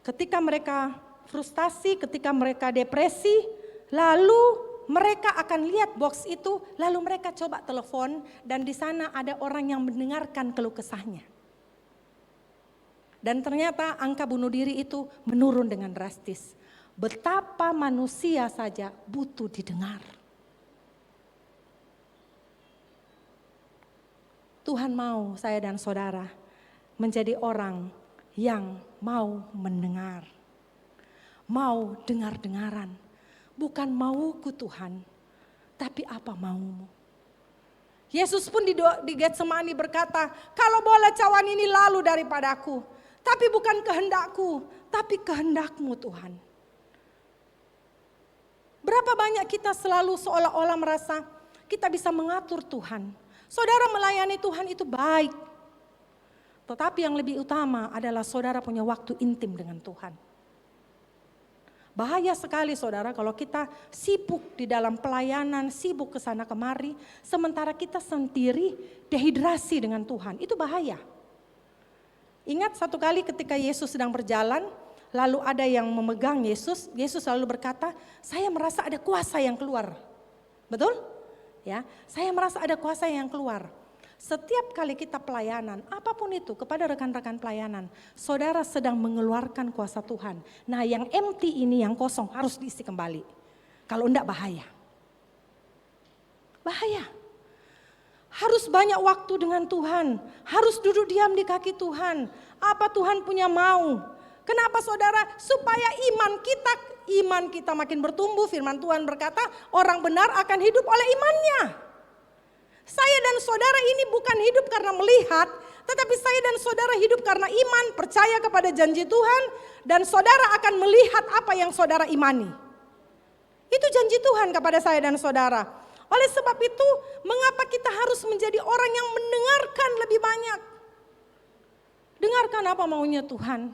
Ketika mereka frustasi, ketika mereka depresi, lalu mereka akan lihat box itu, lalu mereka coba telepon dan di sana ada orang yang mendengarkan keluh kesahnya. Dan ternyata angka bunuh diri itu menurun dengan drastis. Betapa manusia saja butuh didengar. Tuhan mau saya dan saudara menjadi orang yang mau mendengar. Mau dengar-dengaran. Bukan mauku Tuhan, tapi apa maumu. Yesus pun di Getsemani berkata, kalau boleh cawan ini lalu daripadaku. Tapi bukan kehendakku, tapi kehendakmu Tuhan. Berapa banyak kita selalu seolah-olah merasa kita bisa mengatur Tuhan. Saudara melayani Tuhan itu baik. Tetapi yang lebih utama adalah saudara punya waktu intim dengan Tuhan. Bahaya sekali saudara kalau kita sibuk di dalam pelayanan, sibuk ke sana kemari. Sementara kita sendiri dehidrasi dengan Tuhan, itu bahaya. Ingat satu kali ketika Yesus sedang berjalan, lalu ada yang memegang Yesus. Yesus lalu berkata, saya merasa ada kuasa yang keluar. Betul? Ya, saya merasa ada kuasa yang keluar. Setiap kali kita pelayanan, apapun itu kepada rekan-rekan pelayanan, saudara sedang mengeluarkan kuasa Tuhan. Nah yang empty ini, yang kosong harus diisi kembali. Kalau enggak bahaya. Bahaya. Harus banyak waktu dengan Tuhan. Harus duduk diam di kaki Tuhan. Apa Tuhan punya mau? Kenapa saudara? Supaya iman kita makin bertumbuh. Firman Tuhan berkata, orang benar akan hidup oleh imannya. Saya dan saudara ini bukan hidup karena melihat, tetapi saya dan saudara hidup karena iman, percaya kepada janji Tuhan, dan saudara akan melihat apa yang saudara imani. Itu janji Tuhan kepada saya dan saudara. Oleh sebab itu, mengapa kita harus menjadi orang yang mendengarkan lebih banyak? Dengarkan apa maunya Tuhan.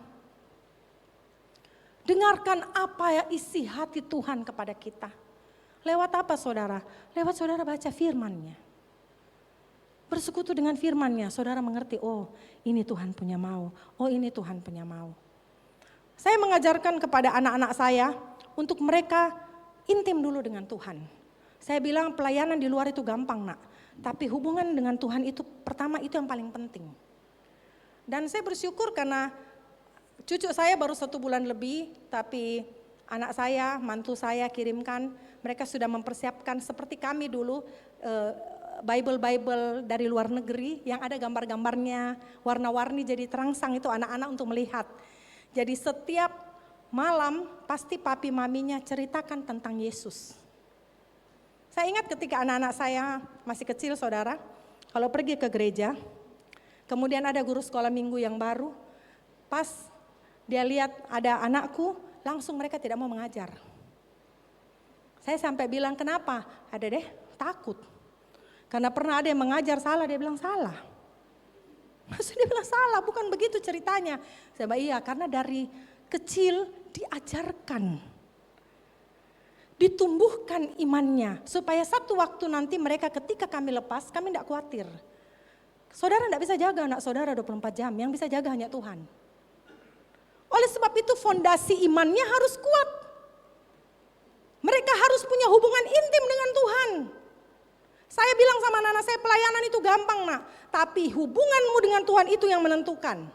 Dengarkan apa isi hati Tuhan kepada kita. Lewat apa saudara? Lewat saudara baca firman-Nya. Bersekutu dengan firman-Nya, saudara mengerti, oh ini Tuhan punya mau, oh ini Tuhan punya mau. Saya mengajarkan kepada anak-anak saya untuk mereka intim dulu dengan Tuhan. Saya bilang pelayanan di luar itu gampang nak, tapi hubungan dengan Tuhan itu pertama itu yang paling penting. Dan saya bersyukur karena cucu saya baru 1 bulan lebih, tapi anak saya, mantu saya kirimkan, mereka sudah mempersiapkan seperti kami dulu, Bible dari luar negeri yang ada gambar-gambarnya, warna-warni jadi terangsang itu anak-anak untuk melihat. Jadi setiap malam pasti papi maminya ceritakan tentang Yesus. Saya ingat ketika anak-anak saya masih kecil saudara, kalau pergi ke gereja, kemudian ada guru sekolah minggu yang baru, pas dia lihat ada anakku, langsung mereka tidak mau mengajar. Saya sampai bilang kenapa? Ada deh, takut. Karena pernah ada yang mengajar salah, dia bilang salah. Maksudnya dia bilang salah, bukan begitu ceritanya. Saya bilang iya, karena dari kecil diajarkan. Ditumbuhkan imannya, supaya satu waktu nanti mereka ketika kami lepas, kami tidak khawatir. Saudara tidak bisa jaga anak saudara 24 jam, yang bisa jaga hanya Tuhan. Oleh sebab itu fondasi imannya harus kuat. Mereka harus punya hubungan intim dengan Tuhan. Saya bilang sama anak-anak saya pelayanan itu gampang nak, tapi hubunganmu dengan Tuhan itu yang menentukan.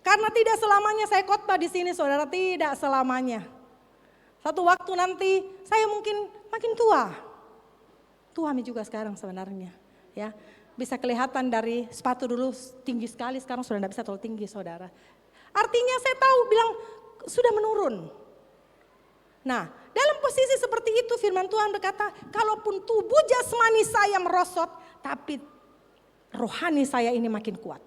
Karena tidak selamanya saya khotbah di sini saudara, tidak selamanya. Satu waktu nanti saya mungkin makin tua. Tua juga sekarang sebenarnya, ya. Bisa kelihatan dari sepatu dulu tinggi sekali, sekarang sudah tidak bisa terlalu tinggi saudara. Artinya saya tahu bilang sudah menurun. Nah, dalam posisi seperti itu firman Tuhan berkata, kalaupun tubuh jasmani saya merosot, tapi rohani saya ini makin kuat.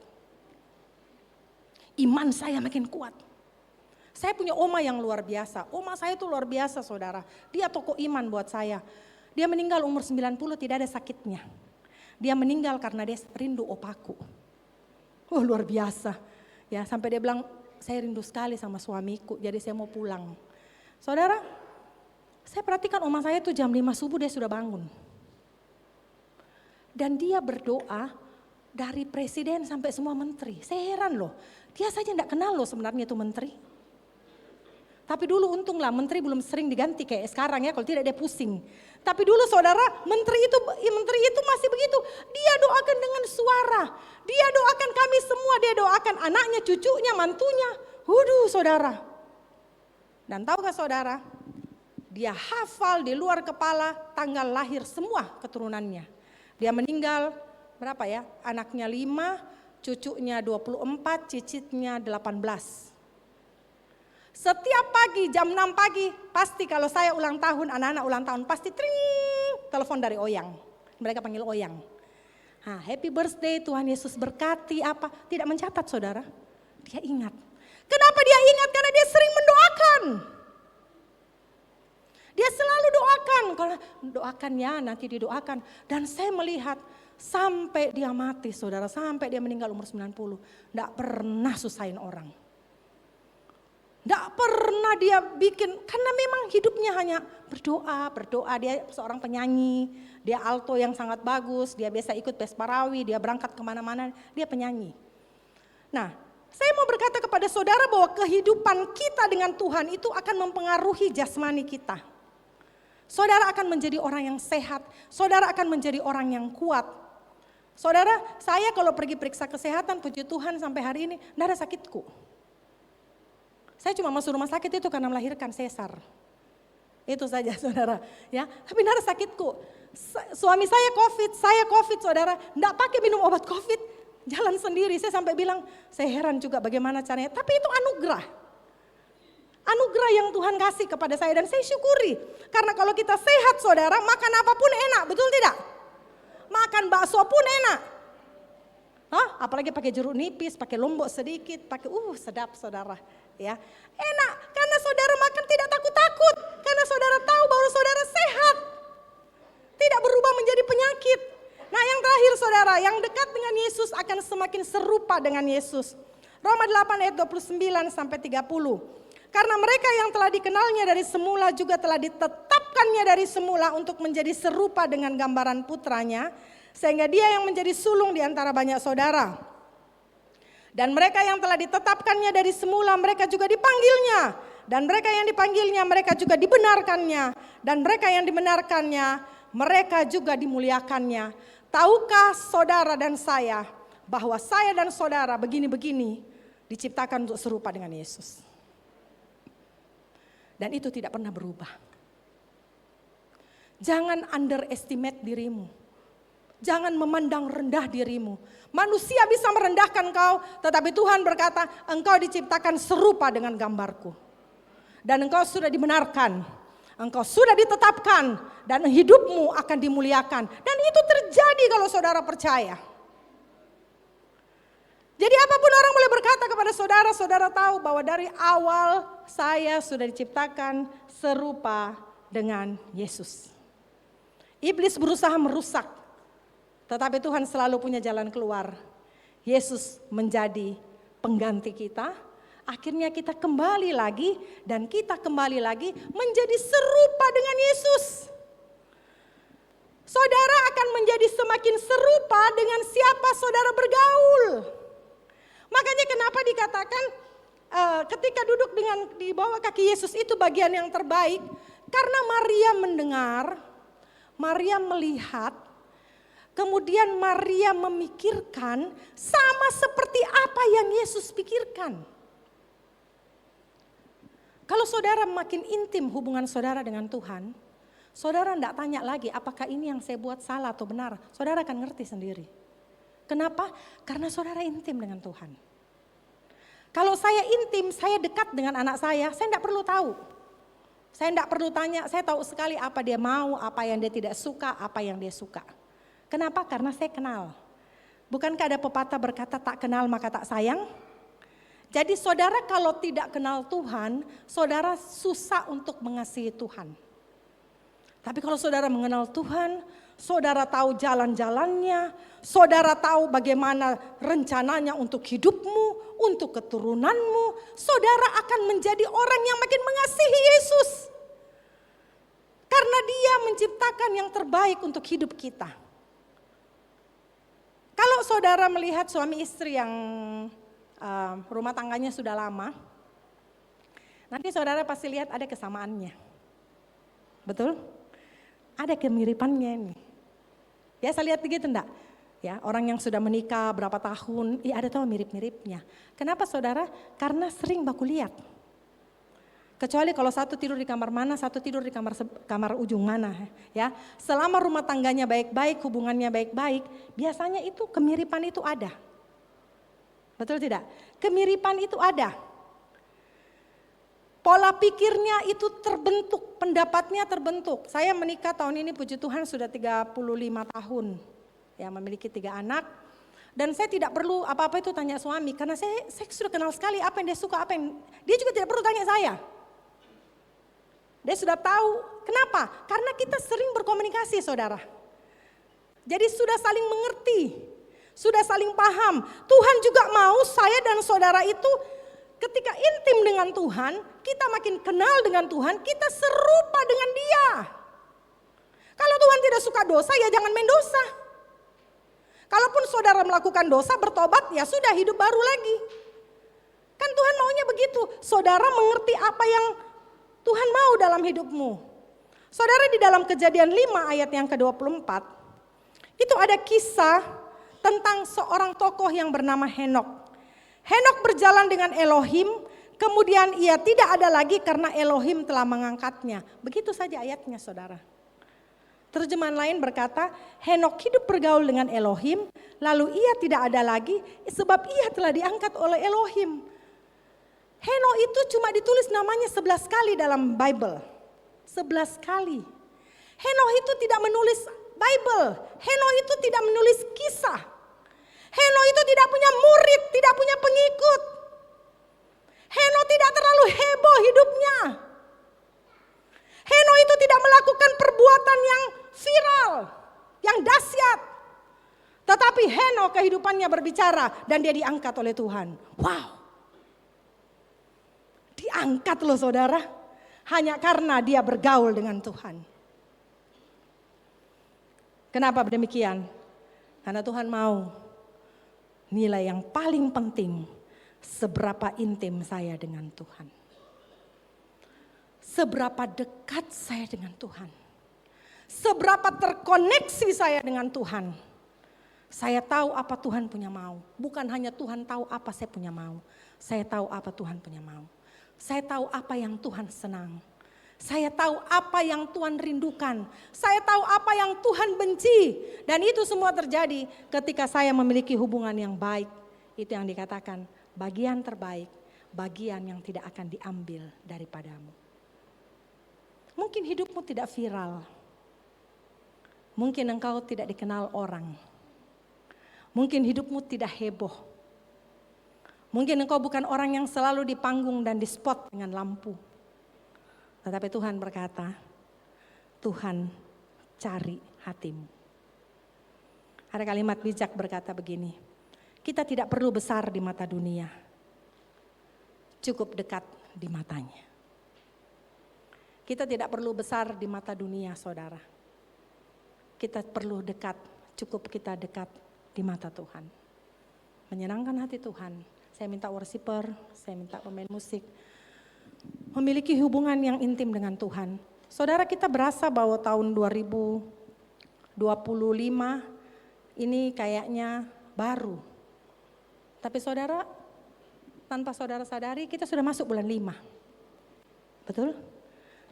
Iman saya makin kuat. Saya punya oma yang luar biasa. Oma saya itu luar biasa saudara. Dia tokoh iman buat saya. Dia meninggal umur 90 tidak ada sakitnya. Dia meninggal karena dia rindu opaku. Oh luar biasa. Ya sampai dia bilang, saya rindu sekali sama suamiku, jadi saya mau pulang. Saudara, saya perhatikan oma saya itu jam 5 subuh dia sudah bangun. Dan dia berdoa dari presiden sampai semua menteri. Saya heran loh, dia saja tidak kenal loh sebenarnya itu menteri. Tapi dulu untunglah menteri belum sering diganti kayak sekarang ya, kalau tidak dia pusing. Tapi dulu saudara, menteri itu masih begitu. Dia doakan dengan suara. Dia doakan kami semua, dia doakan anaknya, cucunya, mantunya. Waduh saudara. Dan tahukah saudara, dia hafal di luar kepala tanggal lahir semua keturunannya. Dia meninggal berapa ya? Anaknya 5, cucunya 24, cicitnya 18. Setiap pagi jam 6 pagi pasti kalau saya ulang tahun, anak-anak ulang tahun pasti tring, telepon dari Oyang. Mereka panggil Oyang. Happy birthday, Tuhan Yesus berkati apa. Tidak mencatat saudara, dia ingat. Kenapa dia ingat? Karena dia sering mendoakan. Dia selalu doakan, kalau doakan ya nanti didoakan. Dan saya melihat sampai dia mati saudara, sampai dia meninggal umur 90. Tidak pernah susahin orang. Tidak pernah dia bikin, karena memang hidupnya hanya berdoa. Dia seorang penyanyi, dia alto yang sangat bagus, dia biasa ikut Pesparawi, dia berangkat kemana-mana, dia penyanyi. Nah, saya mau berkata kepada saudara bahwa kehidupan kita dengan Tuhan itu akan mempengaruhi jasmani kita. Saudara akan menjadi orang yang sehat, saudara akan menjadi orang yang kuat. Saudara, saya kalau pergi periksa kesehatan, puji Tuhan sampai hari ini, tidak ada sakitku. Saya cuma masuk rumah sakit itu karena melahirkan sesar. Itu saja saudara, ya. Tapi tidak ada sakitku. Suami saya COVID saudara, tidak pakai minum obat COVID, jalan sendiri. Saya sampai bilang, saya heran juga bagaimana caranya. Tapi itu anugerah. Anugerah yang Tuhan kasih kepada saya dan saya syukuri. Karena kalau kita sehat saudara, makan apapun enak, betul tidak? Makan bakso pun enak. Hah? Apalagi pakai jeruk nipis, pakai lombok sedikit, pakai sedap saudara. Ya, enak karena saudara makan tidak takut-takut. Karena saudara tahu bahwa saudara sehat. Tidak berubah menjadi penyakit. Nah yang terakhir saudara, yang dekat dengan Yesus akan semakin serupa dengan Yesus. Roma 8 ayat 29 sampai 30. Karena mereka yang telah dikenalnya dari semula juga telah ditetapkannya dari semula untuk menjadi serupa dengan gambaran putranya. Sehingga dia yang menjadi sulung di antara banyak saudara. Dan mereka yang telah ditetapkannya dari semula mereka juga dipanggilnya. Dan mereka yang dipanggilnya mereka juga dibenarkannya. Dan mereka yang dibenarkannya mereka juga dimuliakannya. Tahukah saudara dan saya bahwa saya dan saudara begini-begini diciptakan untuk serupa dengan Yesus. Dan itu tidak pernah berubah. Jangan underestimate dirimu. Jangan memandang rendah dirimu. Manusia bisa merendahkan kau, tetapi Tuhan berkata, engkau diciptakan serupa dengan gambarku. Dan engkau sudah dibenarkan, engkau sudah ditetapkan, dan hidupmu akan dimuliakan. Dan itu terjadi kalau saudara percaya. Jadi apapun orang boleh berkata kepada saudara, saudara tahu bahwa dari awal saya sudah diciptakan serupa dengan Yesus. Iblis berusaha merusak. Tetapi Tuhan selalu punya jalan keluar. Yesus menjadi pengganti kita. Akhirnya kita kembali lagi dan kita kembali lagi menjadi serupa dengan Yesus. Saudara akan menjadi semakin serupa dengan siapa saudara bergaul. Makanya kenapa dikatakan ketika duduk di bawah kaki Yesus itu bagian yang terbaik. Karena Maria mendengar, Maria melihat, kemudian Maria memikirkan sama seperti apa yang Yesus pikirkan. Kalau saudara makin intim hubungan saudara dengan Tuhan, saudara tidak tanya lagi apakah ini yang saya buat salah atau benar. Saudara akan ngerti sendiri. Kenapa? Karena saudara intim dengan Tuhan. Kalau saya intim, saya dekat dengan anak saya tidak perlu tahu. Saya tidak perlu tanya, saya tahu sekali apa dia mau, apa yang dia tidak suka, apa yang dia suka. Kenapa? Karena saya kenal. Bukankah ada pepatah berkata tak kenal maka tak sayang? Jadi saudara kalau tidak kenal Tuhan, saudara susah untuk mengasihi Tuhan. Tapi kalau saudara mengenal Tuhan, saudara tahu jalan-jalannya, saudara tahu bagaimana rencananya untuk hidupmu, untuk keturunanmu, saudara akan menjadi orang yang makin mengasihi Yesus. Karena Dia menciptakan yang terbaik untuk hidup kita. Kalau saudara melihat suami istri yang rumah tangganya sudah lama, nanti saudara pasti lihat ada kesamaannya. Betul? Ada kemiripannya ini. Biasa lihat begitu enggak? Ya, orang yang sudah menikah berapa tahun, ada tahu mirip-miripnya. Kenapa saudara? Karena sering baku lihat. Kecuali kalau satu tidur di kamar mana, satu tidur di kamar ujung mana. Ya, selama rumah tangganya baik-baik, hubungannya baik-baik, biasanya itu kemiripan itu ada. Betul tidak? Kemiripan itu ada. Pola pikirnya itu terbentuk, pendapatnya terbentuk. Saya menikah tahun ini puji Tuhan sudah 35 tahun. Ya, memiliki 3 anak. Dan saya tidak perlu apa-apa itu tanya suami. Karena saya sudah kenal sekali apa yang dia suka, apa yang... Dia juga tidak perlu tanya saya. Dia sudah tahu. Kenapa? Karena kita sering berkomunikasi saudara. Jadi sudah saling mengerti. Sudah saling paham. Tuhan juga mau saya dan saudara itu ketika intim dengan Tuhan, kita makin kenal dengan Tuhan, kita serupa dengan Dia. Kalau Tuhan tidak suka dosa, ya jangan main dosa. Kalaupun saudara melakukan dosa, bertobat, ya sudah hidup baru lagi. Kan Tuhan maunya begitu. Saudara mengerti apa yang Tuhan mau dalam hidupmu. Saudara di dalam Kejadian 5 ayat yang ke-24, itu ada kisah tentang seorang tokoh yang bernama Henokh. Henokh berjalan dengan Elohim, kemudian ia tidak ada lagi karena Elohim telah mengangkatnya. Begitu saja ayatnya, saudara. Terjemahan lain berkata, Henokh hidup bergaul dengan Elohim, lalu ia tidak ada lagi sebab ia telah diangkat oleh Elohim. Henokh itu cuma ditulis namanya 11 kali dalam Bible. 11 kali. Henokh itu tidak menulis Bible. Henokh itu tidak menulis kisah. Henokh itu tidak punya murid, tidak punya pengikut. Henokh tidak terlalu heboh hidupnya. Henokh itu tidak melakukan perbuatan yang viral, yang dahsyat. Tetapi Henokh kehidupannya berbicara dan dia diangkat oleh Tuhan. Wow. Diangkat loh saudara, hanya karena dia bergaul dengan Tuhan. Kenapa demikian? Karena Tuhan mau nilai yang paling penting, seberapa intim saya dengan Tuhan. Seberapa dekat saya dengan Tuhan. Seberapa terkoneksi saya dengan Tuhan. Saya tahu apa Tuhan punya mau. Bukan hanya Tuhan tahu apa saya punya mau. Saya tahu apa Tuhan punya mau. Saya tahu apa yang Tuhan senang. Saya tahu apa yang Tuhan rindukan. Saya tahu apa yang Tuhan benci. Dan itu semua terjadi ketika saya memiliki hubungan yang baik. Itu yang dikatakan bagian terbaik, bagian yang tidak akan diambil daripadamu. Mungkin hidupmu tidak viral. Mungkin engkau tidak dikenal orang. Mungkin hidupmu tidak heboh. Mungkin engkau bukan orang yang selalu di panggung dan di spot dengan lampu. Tetapi Tuhan berkata, Tuhan cari hatimu. Ada kalimat bijak berkata begini, kita tidak perlu besar di mata dunia, cukup dekat di matanya. Kita tidak perlu besar di mata dunia, saudara. Kita perlu dekat, cukup kita dekat di mata Tuhan. Menyenangkan hati Tuhan. Saya minta worshiper, saya minta pemain musik, memiliki hubungan yang intim dengan Tuhan. Saudara, kita berasa bahwa tahun 2025 ini kayaknya baru. Tapi saudara, tanpa saudara sadari kita sudah masuk bulan 5. Betul?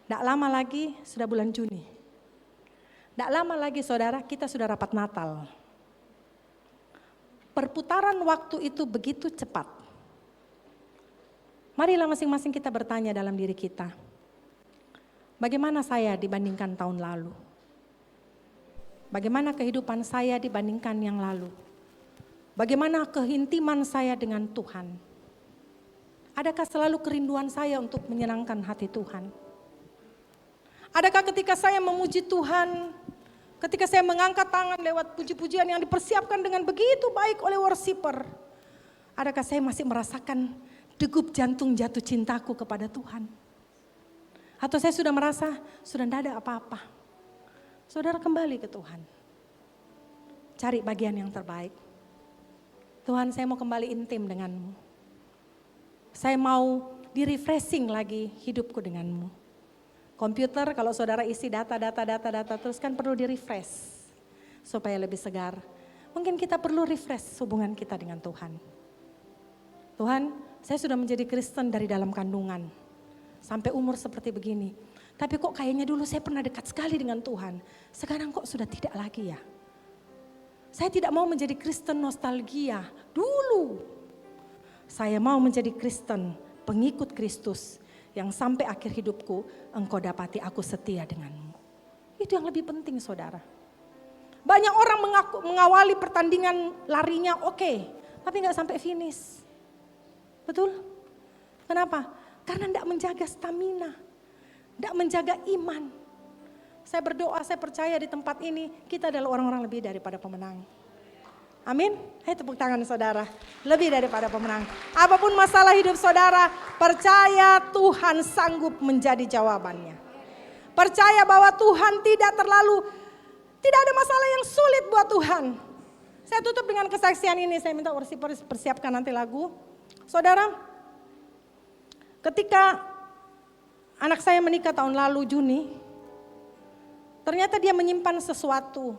Tidak lama lagi sudah bulan Juni. Tidak lama lagi saudara, kita sudah rapat Natal. Perputaran waktu itu begitu cepat. Marilah masing-masing kita bertanya dalam diri kita. Bagaimana saya dibandingkan tahun lalu? Bagaimana kehidupan saya dibandingkan yang lalu? Bagaimana keintiman saya dengan Tuhan? Adakah selalu kerinduan saya untuk menyenangkan hati Tuhan? Adakah ketika saya memuji Tuhan, ketika saya mengangkat tangan lewat puji-pujian yang dipersiapkan dengan begitu baik oleh worshiper, adakah saya masih merasakan degup jantung jatuh cintaku kepada Tuhan? Atau saya sudah merasa sudah tidak ada apa-apa? Saudara, kembali ke Tuhan. Cari bagian yang terbaik. Tuhan, saya mau kembali intim denganmu. Saya mau di-refreshing lagi hidupku denganmu. Komputer kalau saudara isi data terus kan perlu di-refresh supaya lebih segar. Mungkin kita perlu refresh hubungan kita dengan Tuhan. Tuhan, saya sudah menjadi Kristen dari dalam kandungan sampai umur seperti begini. Tapi kok kayaknya dulu saya pernah dekat sekali dengan Tuhan. Sekarang kok sudah tidak lagi ya. Saya tidak mau menjadi Kristen nostalgia dulu. Saya mau menjadi Kristen pengikut Kristus yang sampai akhir hidupku engkau dapati aku setia denganmu. Itu yang lebih penting saudara. Banyak orang mengawali pertandingan larinya oke, tapi gak sampai finish. Betul? Kenapa? Karena tidak menjaga stamina, tidak menjaga iman. Saya berdoa, saya percaya di tempat ini kita adalah orang-orang lebih daripada pemenang. Amin. Ayo tepuk tangan saudara. Lebih daripada pemenang. Apapun masalah hidup saudara, percaya Tuhan sanggup menjadi jawabannya. Percaya bahwa Tuhan tidak ada masalah yang sulit buat Tuhan. Saya tutup dengan kesaksian ini. Saya minta worshiper persiapkan nanti lagu. Saudara, ketika anak saya menikah tahun lalu Juni, ternyata dia menyimpan sesuatu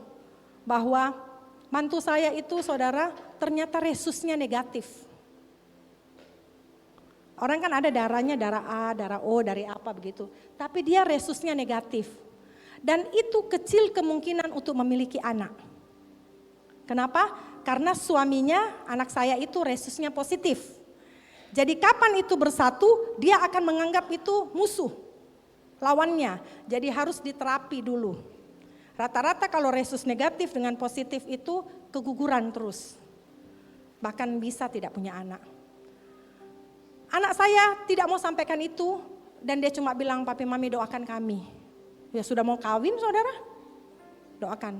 bahwa mantu saya itu saudara ternyata resusnya negatif. Orang kan ada darahnya, darah A, darah O, dari apa begitu. Tapi dia resusnya negatif. Dan itu kecil kemungkinan untuk memiliki anak. Kenapa? Karena suaminya, anak saya itu resusnya positif. Jadi kapan itu bersatu, dia akan menganggap itu musuh, lawannya. Jadi harus diterapi dulu. Rata-rata kalau resus negatif dengan positif itu keguguran terus. Bahkan bisa tidak punya anak. Anak saya tidak mau sampaikan itu dan dia cuma bilang, papi mami doakan kami. Ya sudah mau kawin saudara, doakan.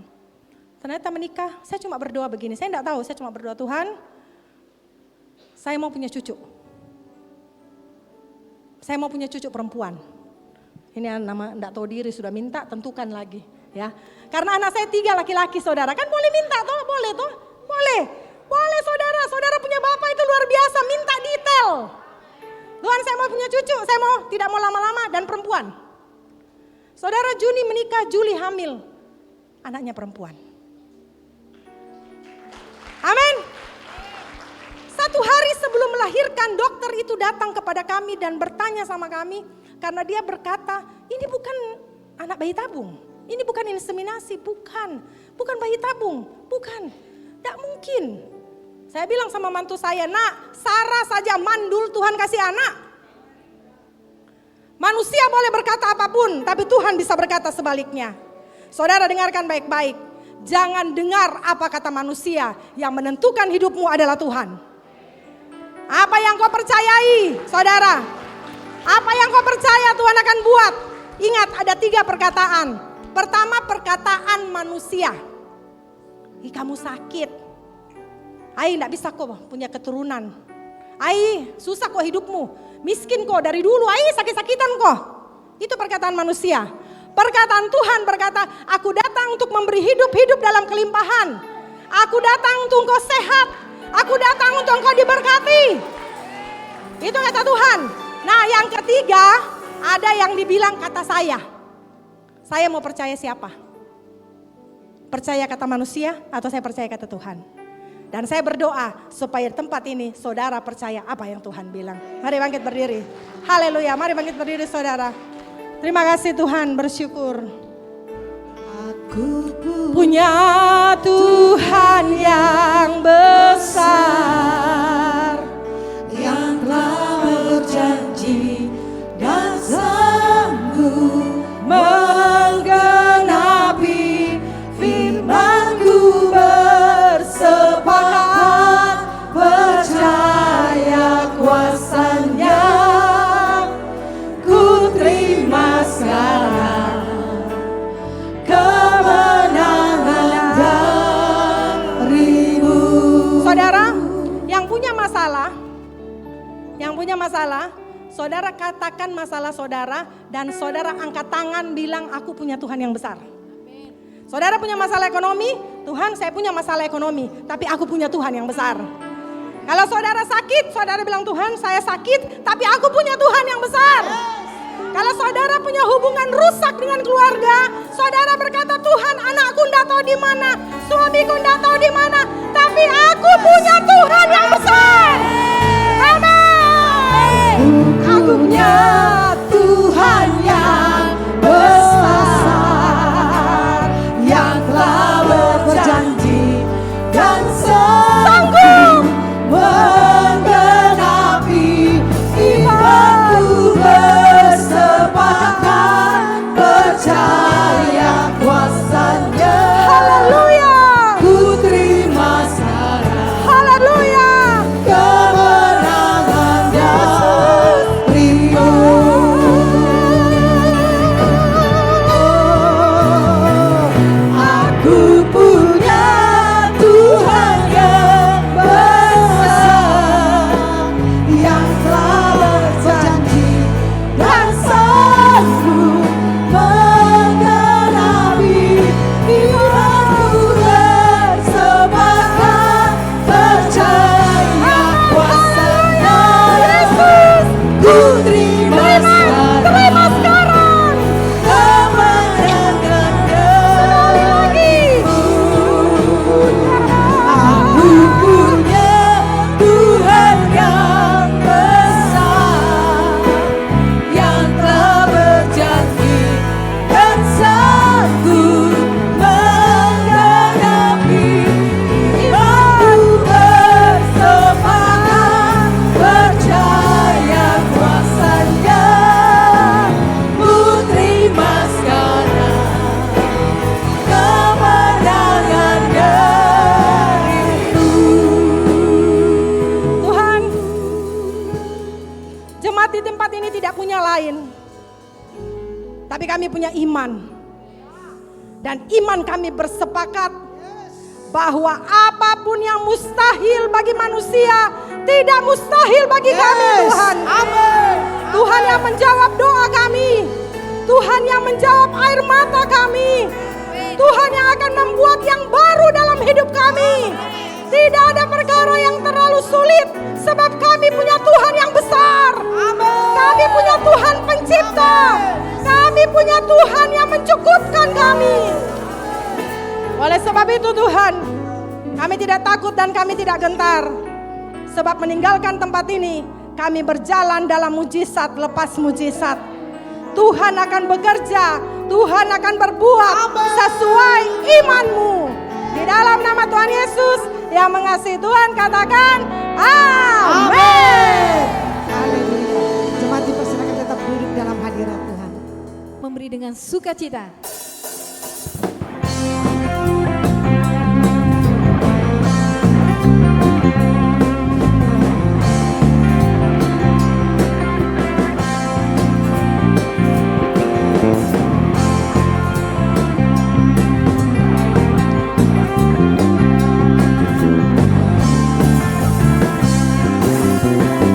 Ternyata menikah, saya cuma berdoa begini, saya tidak tahu, saya cuma berdoa Tuhan, saya mau punya cucu. Saya mau punya cucu perempuan. Ini nama enggak tahu diri sudah minta, tentukan lagi ya. Karena anak saya 3 laki-laki saudara, kan boleh minta toh, boleh toh? Boleh. Boleh saudara, saudara punya bapak itu luar biasa, minta detail. Tuhan saya mau punya cucu, saya mau tidak mau lama-lama dan perempuan. Saudara Juni menikah, Juli hamil. Anaknya perempuan. Amin. Satu hari sebelum melahirkan dokter itu datang kepada kami dan bertanya sama kami. Karena dia berkata ini bukan anak bayi tabung. Ini bukan inseminasi, bukan. Bukan bayi tabung, bukan. Tidak mungkin. Saya bilang sama mantu saya, nak Sarah saja mandul Tuhan kasih anak. Manusia boleh berkata apapun, tapi Tuhan bisa berkata sebaliknya. Saudara dengarkan baik-baik. Jangan dengar apa kata manusia, yang menentukan hidupmu adalah Tuhan. Apa yang kau percayai, saudara? Apa yang kau percaya Tuhan akan buat? Ingat ada 3 perkataan. Pertama perkataan manusia. Kamu sakit. Ai enggak bisa kok punya keturunan. Ai susah kok hidupmu. Miskin kok dari dulu. Ai sakit-sakitan kok. Itu perkataan manusia. Perkataan Tuhan berkata, aku datang untuk memberi hidup dalam kelimpahan. Aku datang untuk engkau sehat. Aku datang untuk engkau diberkati. Itu kata Tuhan. Nah yang ketiga, ada yang dibilang kata saya. Saya mau percaya siapa? Percaya kata manusia atau saya percaya kata Tuhan? Dan saya berdoa supaya tempat ini saudara percaya apa yang Tuhan bilang. Mari bangkit berdiri. Haleluya, mari bangkit berdiri saudara. Terima kasih Tuhan, bersyukur. Aku Punya Tuhan yang besar, yang telah berjanji dan sanggup menggenapi firman-Ku, bersepakat percaya kuasa-Nya. Ku terima sekarang kemenangan darimu. saudara yang punya masalah, saudara katakan masalah saudara dan saudara angkat tangan bilang aku punya Tuhan yang besar. Saudara punya masalah ekonomi, Tuhan saya punya masalah ekonomi, tapi aku punya Tuhan yang besar. Kalau saudara sakit, saudara bilang Tuhan saya sakit, tapi aku punya Tuhan yang besar. Kalau saudara punya hubungan rusak dengan keluarga, saudara berkata Tuhan anakku enggak tahu di mana, suamiku enggak tahu di mana, tapi aku punya Tuhan yang besar. Amin. Aku punya Tuhan yang besar, yang telah berjanji dan sanggup menggenapi firman-Ku, bersepakat percaya kuasa-Nya. Haleluya. Ku terima sekarang Haleluya. jemaat di tempat ini tidak punya lain, tapi kami punya iman. Dan iman kami bersepakat bahwa apapun yang mustahil bagi manusia tidak mustahil bagi kami, Tuhan. Tuhan yang menjawab doa kami, Tuhan yang menjawab air mata kami, Tuhan yang akan membuat yang baru dalam hidup kami. Tidak ada perkara yang terlalu sulit, sebab kami punya Tuhan yang besar. Kami punya Tuhan pencipta. Kami punya Tuhan yang mencukupkan kami. Oleh sebab itu Tuhan, kami tidak takut dan kami tidak gentar. Sebab meninggalkan tempat ini, kami berjalan dalam mujizat lepas mujizat. Tuhan akan bekerja, Tuhan akan berbuat sesuai imanmu. Di dalam nama Tuhan Yesus yang mengasihi Tuhan, katakan amin. Haleluya. Jemaat dipersilakan tetap duduk dalam hadirat Tuhan. Memberi dengan sukacita.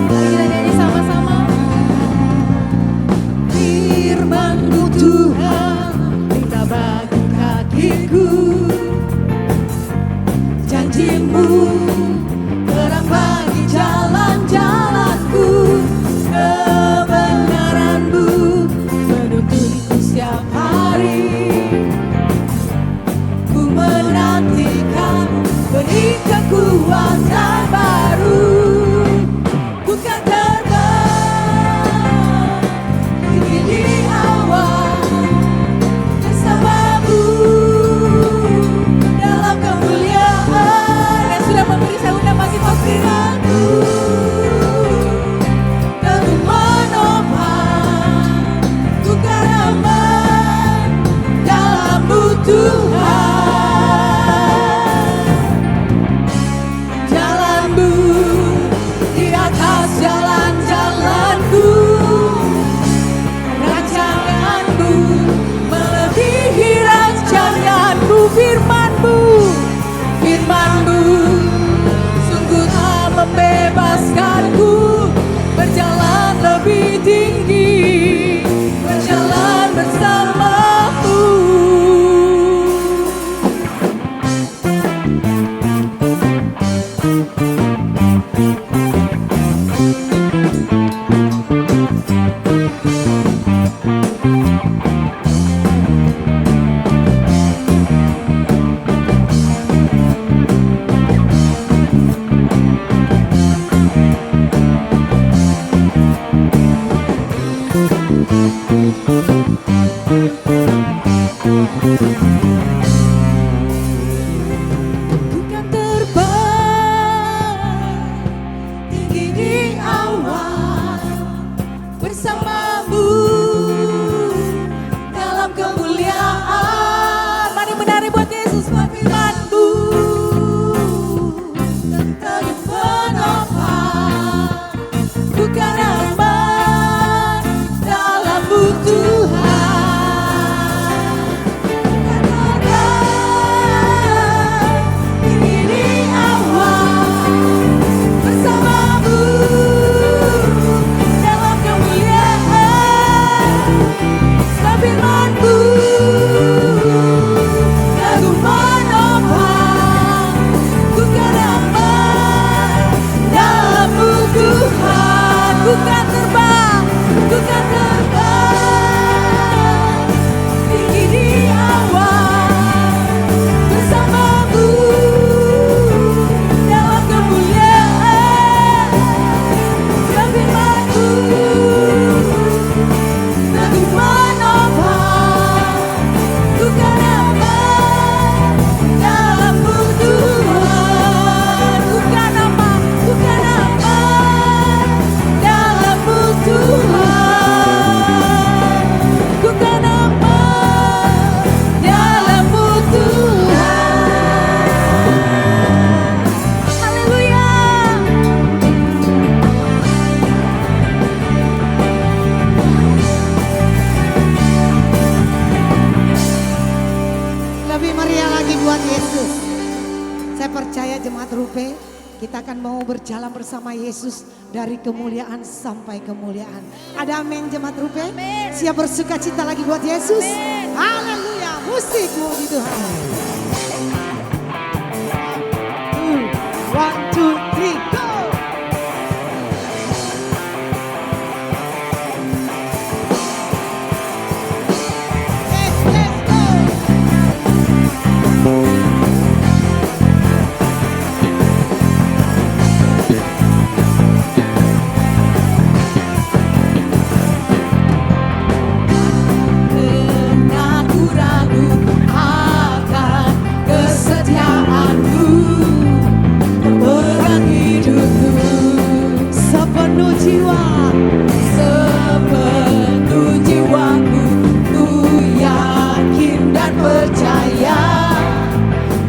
Mari kita nyanyi sama-sama. Firman-Mu Tuhan, berita bagi kakiku. Janji-Mu terang bagi jalan-jalanku. Kebenaran-Mu menuntunku setiap hari. Ku menantikan beri kekuatan baru. Bukan terbang tinggi di awan, bersamamu dalam kemuliaan. Yang sudah memberi, saya undang masih mau Firman-Mu teguh menopang, bukan aman dalam-Mu Tuhan. Jalan-Mu di atas jalan-jalanku, rancangan-Mu melebihi rancangan-Mu. Firman-Mu, Firman-Mu sungguh telah membebaskanku, berjalan lebih tinggi, berjalan bersama-Mu. Bukan terbang tinggi di awan, bersama-Mu dalam kemuliaan. Mari menari buat Yesus. Firman-Mu teguh menopang, bukan aman dalam-Mu Tuhan. Jemaat Rupe, kita akan mau berjalan bersama Yesus dari kemuliaan sampai kemuliaan. Ada amin Jemaat Rupe? Siap bersuka cita lagi buat Yesus? Haleluya, musik puji Tuhan. 1, 2, 3, go! Ragu-ragu akan kesetiaanmu, pegang hidupku Sepenuh jiwa, sepenuh jiwaku. Ku yakin dan percaya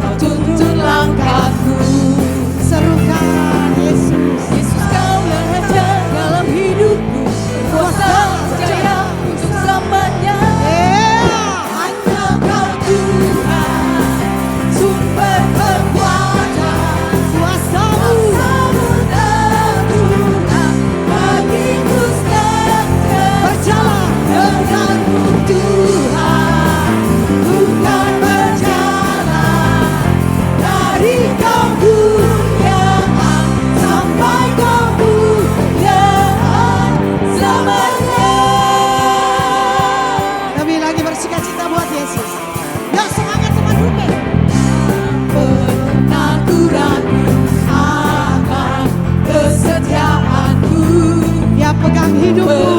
Kau tuntun langkahku. serukan Yesus. Yesus, Kau yang raja dalam hidupku, berkuasa percaya untuk selamanya. Hanya Kau Tuhan, sumber kekuatan. Kuasamu Kuasamu Tuhan, bagiku setia. berjalan Denganmu Tuhan, bukan berjalan dari kemuliaan sampai kemuliaan selamanya. Lebih lagi bersuka cita buat Yesus. Yuk semangat teman Rupe. Pernah ku ragu akan kesetiaanmu, Dia pegang hidupku.